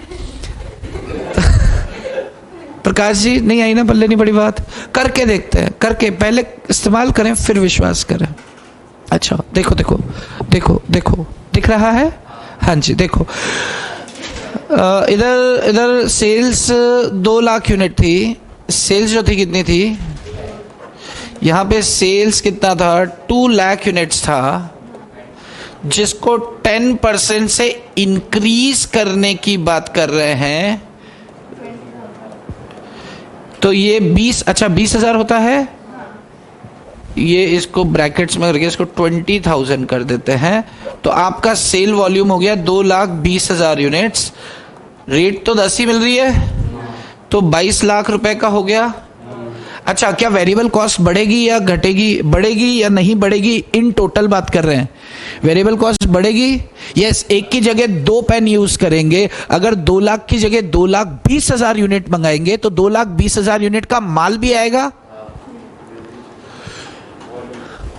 प्रकाश जी नहीं आई ना, पल्ले नहीं बड़ी बात, करके देखते हैं, करके पहले इस्तेमाल करें फिर विश्वास करें। अच्छा देखो देखो देखो देखो, दिख रहा है? हाँ जी देखो, इधर सेल्स 2 लाख यूनिट थी, सेल्स जो थी कितनी थी? यहाँ पे सेल्स कितना था? 2 लाख यूनिट्स था, जिसको 10% से इंक्रीज करने की बात कर रहे हैं, तो ये 20,000 होता है, ये इसको ब्रैकेट्स में करके इसको 20,000 कर देते हैं, तो आपका सेल वॉल्यूम हो गया 2,20,000 यूनिट्स, रेट तो 10 ही मिल रही है, तो 22 लाख रुपए का हो गया। अच्छा, क्या वेरिएबल कॉस्ट बढ़ेगी या घटेगी, बढ़ेगी या नहीं बढ़ेगी? इन टोटल बात कर रहे हैं, वेरिएबल कॉस्ट बढ़ेगी। यस, एक की जगह 2 पेन यूज करेंगे, अगर 2 लाख की जगह 2,20,000 यूनिट मंगाएंगे तो 2,20,000 यूनिट का माल भी आएगा,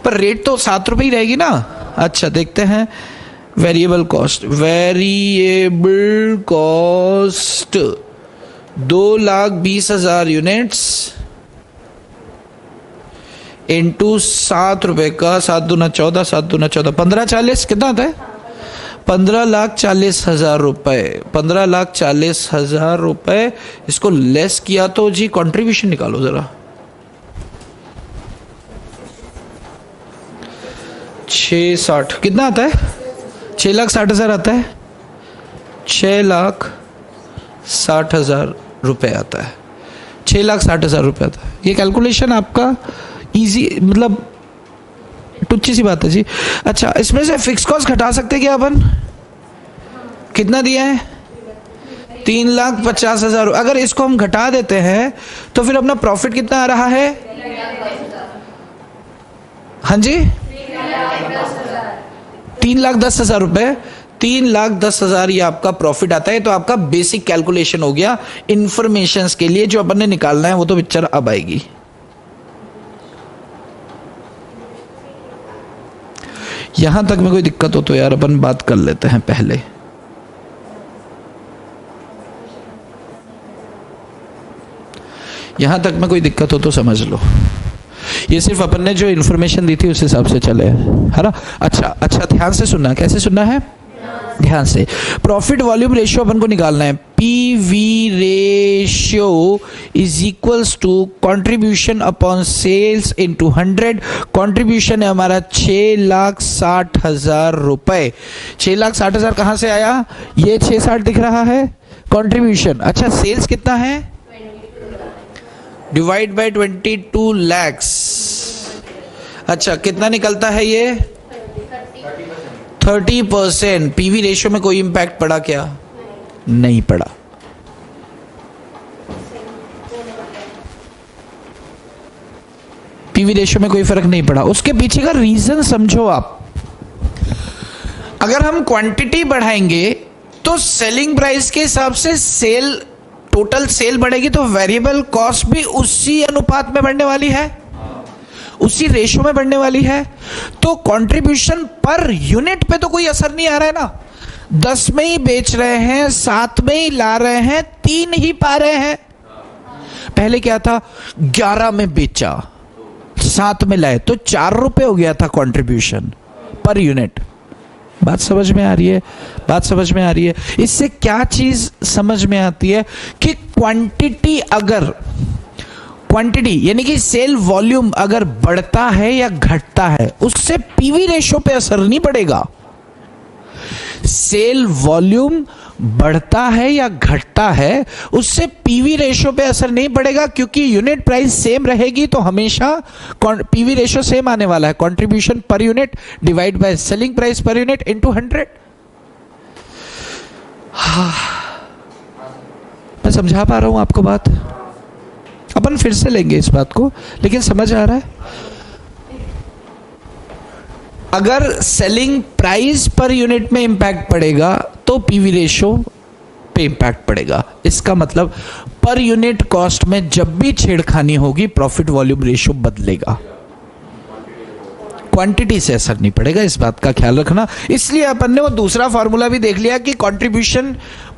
पर रेट तो 7 रुपए ही रहेगी ना। अच्छा देखते हैं variable cost, variable cost 2,20,000 units into 7 रुपए का, 7 दूना 14, 7 दूना 14, 15,40 कितना आता है? 15,40,000 रुपए, 15,40,000 रुपए। इसको लेस किया तो जी कंट्रीब्यूशन निकालो जरा, 660 कितना आता है? 6,60,000 आता है, 6,60,000 रुपए आता है, 6,60,000 रुपए आता है। ये कैलकुलेशन आपका इजी, मतलब टुच्ची सी बात है जी। अच्छा, इसमें से फिक्स कॉस्ट घटा सकते क्या अपन? कितना दिया है? 3,50,000। अगर इसको हम घटा देते हैं तो फिर अपना प्रॉफिट कितना आ रहा है? हाँ जी, 3,10,000 रुपए, 3,10,000 ये आपका प्रॉफिट आता है। तो आपका बेसिक कैलकुलेशन हो गया इंफॉर्मेशंस के लिए, जो अपन ने निकालना है वो तो पिक्चर अब आएगी। यहां तक में कोई दिक्कत हो तो यार अपन बात कर लेते हैं पहले। यहां तक में कोई दिक्कत हो तो समझ लो, ये सिर्फ अपन ने जो इन्फॉर्मेशन दी थी उस हिसाब से चले, है ना। अच्छा ध्यान से सुनना। कैसे सुनना है? ध्यान से। प्रॉफिट वॉल्यूम रेशियो अपन को निकालना है। PV ratio is equals to contribution upon sales into 100। Contribution है हमारा 6,60,000 रुपए। 6,60,000 कहां से आया? ये 660 दिख रहा है कंट्रीब्यूशन। अच्छा, सेल्स कितना है? Divide by 22 lakhs. अच्छा, कितना निकलता है ये? 30%। पीवी रेशियो में कोई इंपैक्ट पड़ा क्या? नहीं पड़ा। पीवी रेशियो में कोई फर्क नहीं पड़ा। उसके पीछे का रीजन समझो आप। अगर हम क्वांटिटी बढ़ाएंगे तो सेलिंग प्राइस के हिसाब से सेल, टोटल सेल बढ़ेगी, तो वेरिएबल कॉस्ट भी उसी अनुपात में बढ़ने वाली है, उसी रेशो में बढ़ने वाली है। तो कंट्रीब्यूशन पर यूनिट पे तो कोई असर नहीं आ रहा है ना। 10 में ही बेच रहे हैं, 7 में ही ला रहे हैं, 3 ही पा रहे हैं। पहले क्या था? 11 में बेचा, 7 में लाए, तो 4 रुपए हो गया था कंट्रीब्यूशन पर यूनिट। बात समझ में आ रही है? बात समझ में आ रही है? इससे क्या चीज समझ में आती है कि क्वांटिटी, अगर क्वांटिटी यानी कि सेल वॉल्यूम अगर बढ़ता है या घटता है, उससे पीवी रेशियो पे असर नहीं पड़ेगा। सेल वॉल्यूम बढ़ता है या घटता है उससे पीवी रेशियो पे असर नहीं पड़ेगा, क्योंकि यूनिट प्राइस सेम रहेगी तो हमेशा पीवी रेशियो सेम आने वाला है, contribution per unit divide by selling price पर यूनिट इनटू 100। मैं समझा पा रहा हूं आपको बात? अपन फिर से लेंगे इस बात को, लेकिन समझ आ रहा है? अगर सेलिंग प्राइस पर यूनिट में इंपैक्ट पड़ेगा तो पीवी रेशियो पे इंपैक्ट पड़ेगा। इसका मतलब पर यूनिट कॉस्ट में जब भी छेड़खानी होगी प्रॉफिट वॉल्यूम रेशियो बदलेगा, क्वांटिटी से असर नहीं पड़ेगा। इस बात का ख्याल रखना। इसलिए अपन ने वो दूसरा फॉर्मूला भी देख लिया कि contribution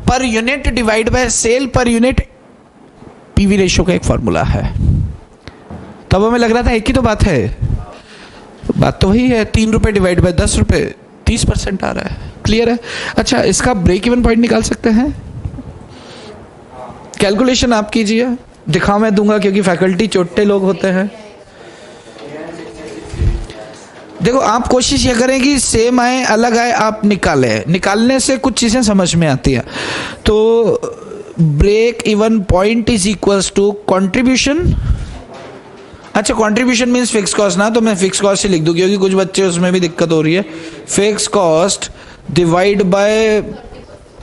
per unit divide by sale per unit PV ratio का एक फॉर्मूला है। तब हमें लग रहा था एक ही तो बात है, बात तो वही है, 3 रुपए डिवाइड बाय 10 रुपए 30% आ रहा है। क्लियर है? अच्छा, इसका ब्रेक इवन पॉइंट निकाल सकते हैं? कैलकुलेशन आप कीजिए, दिखा मैं दूंगा क्योंकि फैकल्टी चोटे लोग होते हैं। देखो, आप कोशिश ये करें कि सेम आए अलग आए, आप निकालने से कुछ चीजें समझ में आती है। तो break even point is equals to contribution. अच्छा, कंट्रीब्यूशन मीन्स फिक्स कॉस्ट ना, तो मैं फिक्स कॉस्ट ही लिख दूं क्योंकि कुछ बच्चे उसमें भी दिक्कत हो रही है। फिक्स कॉस्ट डिवाइड बाय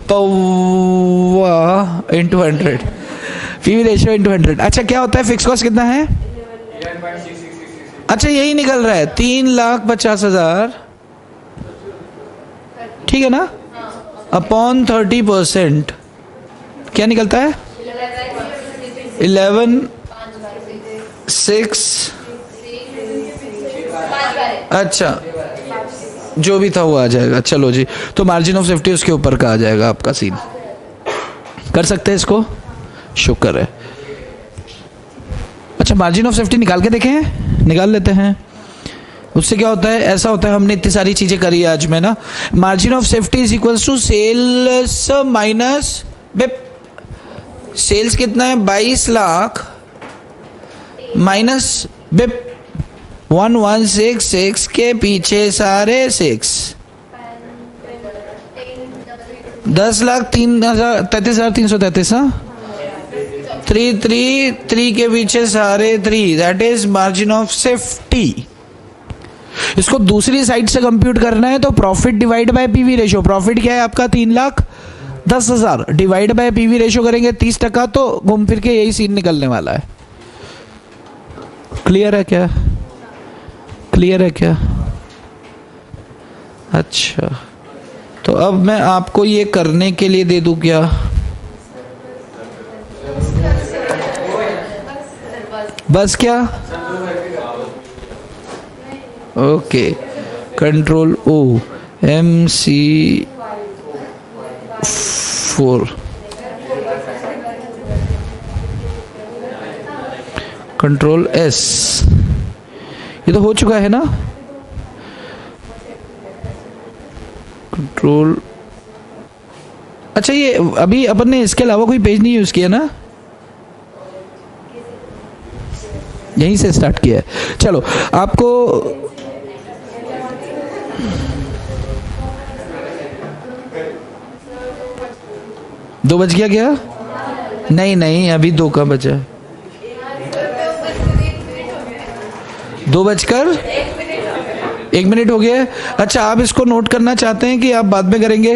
पौवा इंटू 100, पीवी रेशियो इंटू 100। अच्छा, क्या होता है फिक्स कॉस्ट कितना है? अच्छा, यही निकल रहा है 3,50,000, ठीक है ना, अपॉन 30% क्या निकलता है? 11,6। अच्छा, जो भी था वो आ जाएगा। चलो जी, तो मार्जिन ऑफ सेफ्टी उसके ऊपर का आ जाएगा आपका सीन। कर सकते हैं इसको? शुक्र है। अच्छा, मार्जिन ऑफ सेफ्टी निकाल के देखें, निकाल लेते हैं। उससे क्या होता है? ऐसा होता है, हमने इतनी सारी चीजें करी है आज में ना। Margin of safety is equals to sales minus BEP. Sales कितना है? 22 लाख माइनस बिप 1166 के पीछे सारे 6, 10,33,333। हाँ, 3 के पीछे सारे 3, that is margin of safety. इसको दूसरी साइड से कंप्यूट करना है तो profit divide by PV ratio. Profit क्या है आपका? 3,10,000 डिवाइड बाय पीवी रेशियो करेंगे 30%, तो घूम फिर के यही सीन निकलने वाला है। क्लियर है क्या? क्लियर है क्या? अच्छा, तो अब मैं आपको ये करने के लिए दे दूं क्या? बस क्या? Okay, control O MC4, control S, ये तो हो चुका है ना? कंट्रोल, अच्छा, ये अभी अपन ने इसके अलावा कोई पेज नहीं यूज किया ना? यहीं से स्टार्ट किया है। चलो, आपको दो बज गया क्या? नहीं, अभी 2 का बचा। 2:01 हो गया। अच्छा, आप इसको नोट करना चाहते हैं कि आप बाद में करेंगे?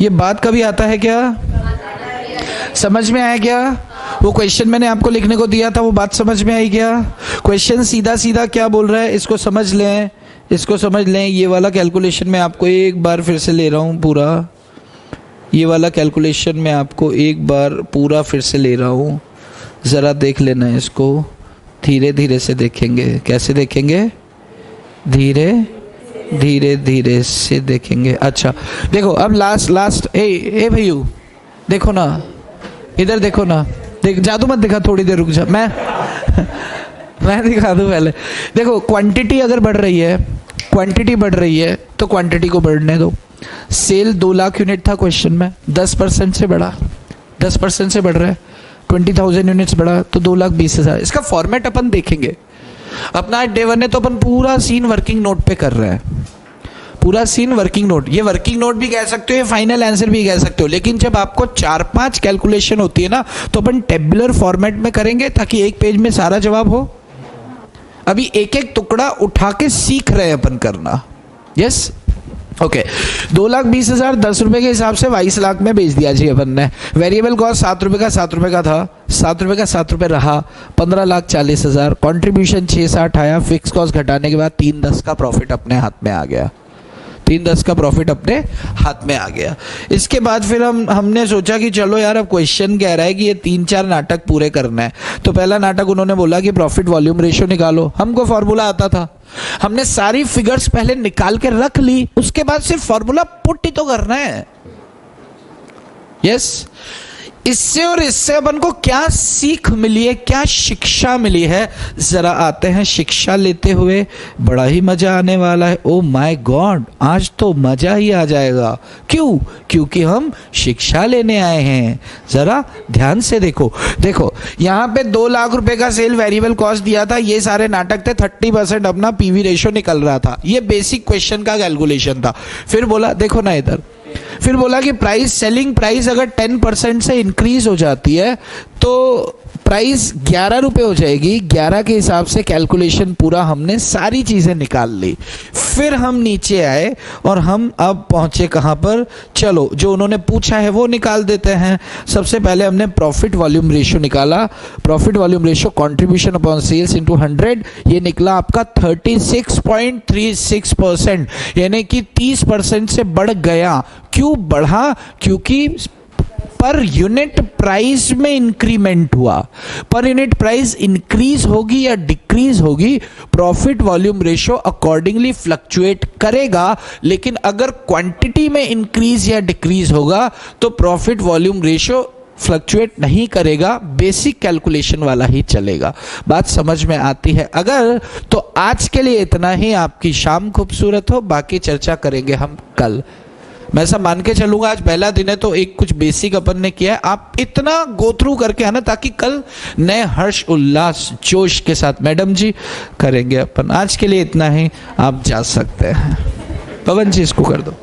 ये बात कभी आता है क्या? समझ में आया क्या? वो क्वेश्चन मैंने आपको लिखने को दिया था, वो बात समझ में आई क्या? क्वेश्चन सीधा सीधा क्या बोल रहा है, इसको समझ लें, इसको समझ लें। ये वाला कैलकुलेशन मैं आपको एक बार फिर से ले रहा हूँ पूरा, ये वाला कैलकुलेशन मैं आपको एक बार पूरा फिर से ले रहा हूँ, ज़रा देख लेना है इसको। धीरे धीरे से देखेंगे। कैसे देखेंगे? धीरे धीरे से देखेंगे। अच्छा, देखो, अब लास्ट ए भैयू, देखो ना, इधर देखो ना, देख, जादू मत दिखा, थोड़ी देर रुक जा, मैं दिखा दूं पहले। देखो, क्वांटिटी अगर बढ़ रही है, क्वांटिटी बढ़ रही है तो क्वांटिटी को बढ़ने दो। सेल 2 लाख यूनिट था क्वेश्चन में, 10% से बढ़ा, 10% से बढ़ रहा है, 20,000 यूनिट्स बढ़ा तो 2,20,000। इसका फॉर्मेट अपन देखेंगे। अपना डे 1 है तो अपन पूरा सीन वर्किंग नोट पे कर रहे हैं, पूरा सीन वर्किंग नोट, ये वर्किंग नोट भी कह सकते हो, ये फाइनल आंसर भी कह सकते हो, लेकिन जब आपको 4-5 कैलकुलेशन होती है ना तो अपन टेबुलर फॉर्मेट में करेंगे ताकि एक पेज में सारा जवाब हो। अभी एक एक टुकड़ा उठा के सीख रहे हैं अपन करना। यस ओके 2,20,000 10 रुपए के हिसाब से 22 लाख में बेच दिया जी अपन ने। वेरिएबल कॉस्ट 7 रुपए का 7 रुपए का था, 7 रुपए का 7 रुपए रहा, 15,40,000। कॉन्ट्रीब्यूशन 6,60 आया, फिक्स कॉस्ट घटाने के बाद 3,10 का प्रॉफिट अपने हाथ में आ गया, 3,10 का प्रॉफिट अपने हाथ में आ गया। इसके बाद फिर हमने सोचा कि चलो यार अब क्वेश्चन कह रहा है कि ये 3-4 नाटक पूरे करना है। तो पहला नाटक उन्होंने बोला कि प्रॉफिट वॉल्यूम रेशियो निकालो, हमको फॉर्मूला आता था, हमने सारी फिगर्स पहले निकाल के रख ली, उसके बाद सिर्फ फॉर्मूला पुट ही तो करना है। यस इससे और इससे अपन को क्या सीख मिली है, क्या शिक्षा मिली है, जरा आते हैं शिक्षा लेते हुए। बड़ा ही मजा आने वाला है। ओ माय गॉड आज तो मजा ही आ जाएगा। क्यों? क्योंकि हम शिक्षा लेने आए हैं। जरा ध्यान से देखो, देखो यहाँ पे 2 लाख रुपए का सेल वेरिएबल कॉस्ट दिया था, ये सारे नाटक थे, 30% अपना पीवी रेशियो निकल रहा था, ये बेसिक क्वेश्चन का कैलकुलेशन था। फिर बोला देखो ना इधर, फिर बोला कि प्राइस सेलिंग प्राइस अगर 10% से इंक्रीज हो जाती है तो प्राइस 11 रुपए हो जाएगी। 11 के हिसाब से कैलकुलेशन पूरा हमने सारी चीजें निकाल ली। फिर हम नीचे आए और हम अब पहुंचे कहां पर, चलो जो उन्होंने पूछा है वो निकाल देते हैं। सबसे पहले हमने प्रॉफिट वॉल्यूम रेशियो निकाला। Profit volume ratio contribution upon sales into 100, ये निकला आपका 36.36%, यानी कि 30% से बढ़ गया। क्यों बढ़ा? क्योंकि पर यूनिट प्राइस में इंक्रीमेंट हुआ। पर यूनिट प्राइस इंक्रीज होगी या डिक्रीज होगी, profit volume ratio accordingly fluctuate करेगा। लेकिन अगर क्वांटिटी में इंक्रीज या डिक्रीज होगा तो प्रॉफिट वॉल्यूम रेशियो फ्लक्चुएट नहीं करेगा, बेसिक कैलकुलेशन वाला ही चलेगा। बात समझ में आती है? अगर तो आज के लिए इतना ही। आपकी शाम खूबसूरत हो, बाकी चर्चा करेंगे हम कल। मैं ऐसा मान के चलूंगा आज पहला दिन है तो एक कुछ बेसिक अपन ने किया है, आप इतना गो थ्रू करके आना ताकि कल नए हर्ष उल्लास जोश के साथ मैडम जी करेंगे अपन। आज के लिए इतना ही, आप जा सकते हैं। पवन जी इसको कर दो।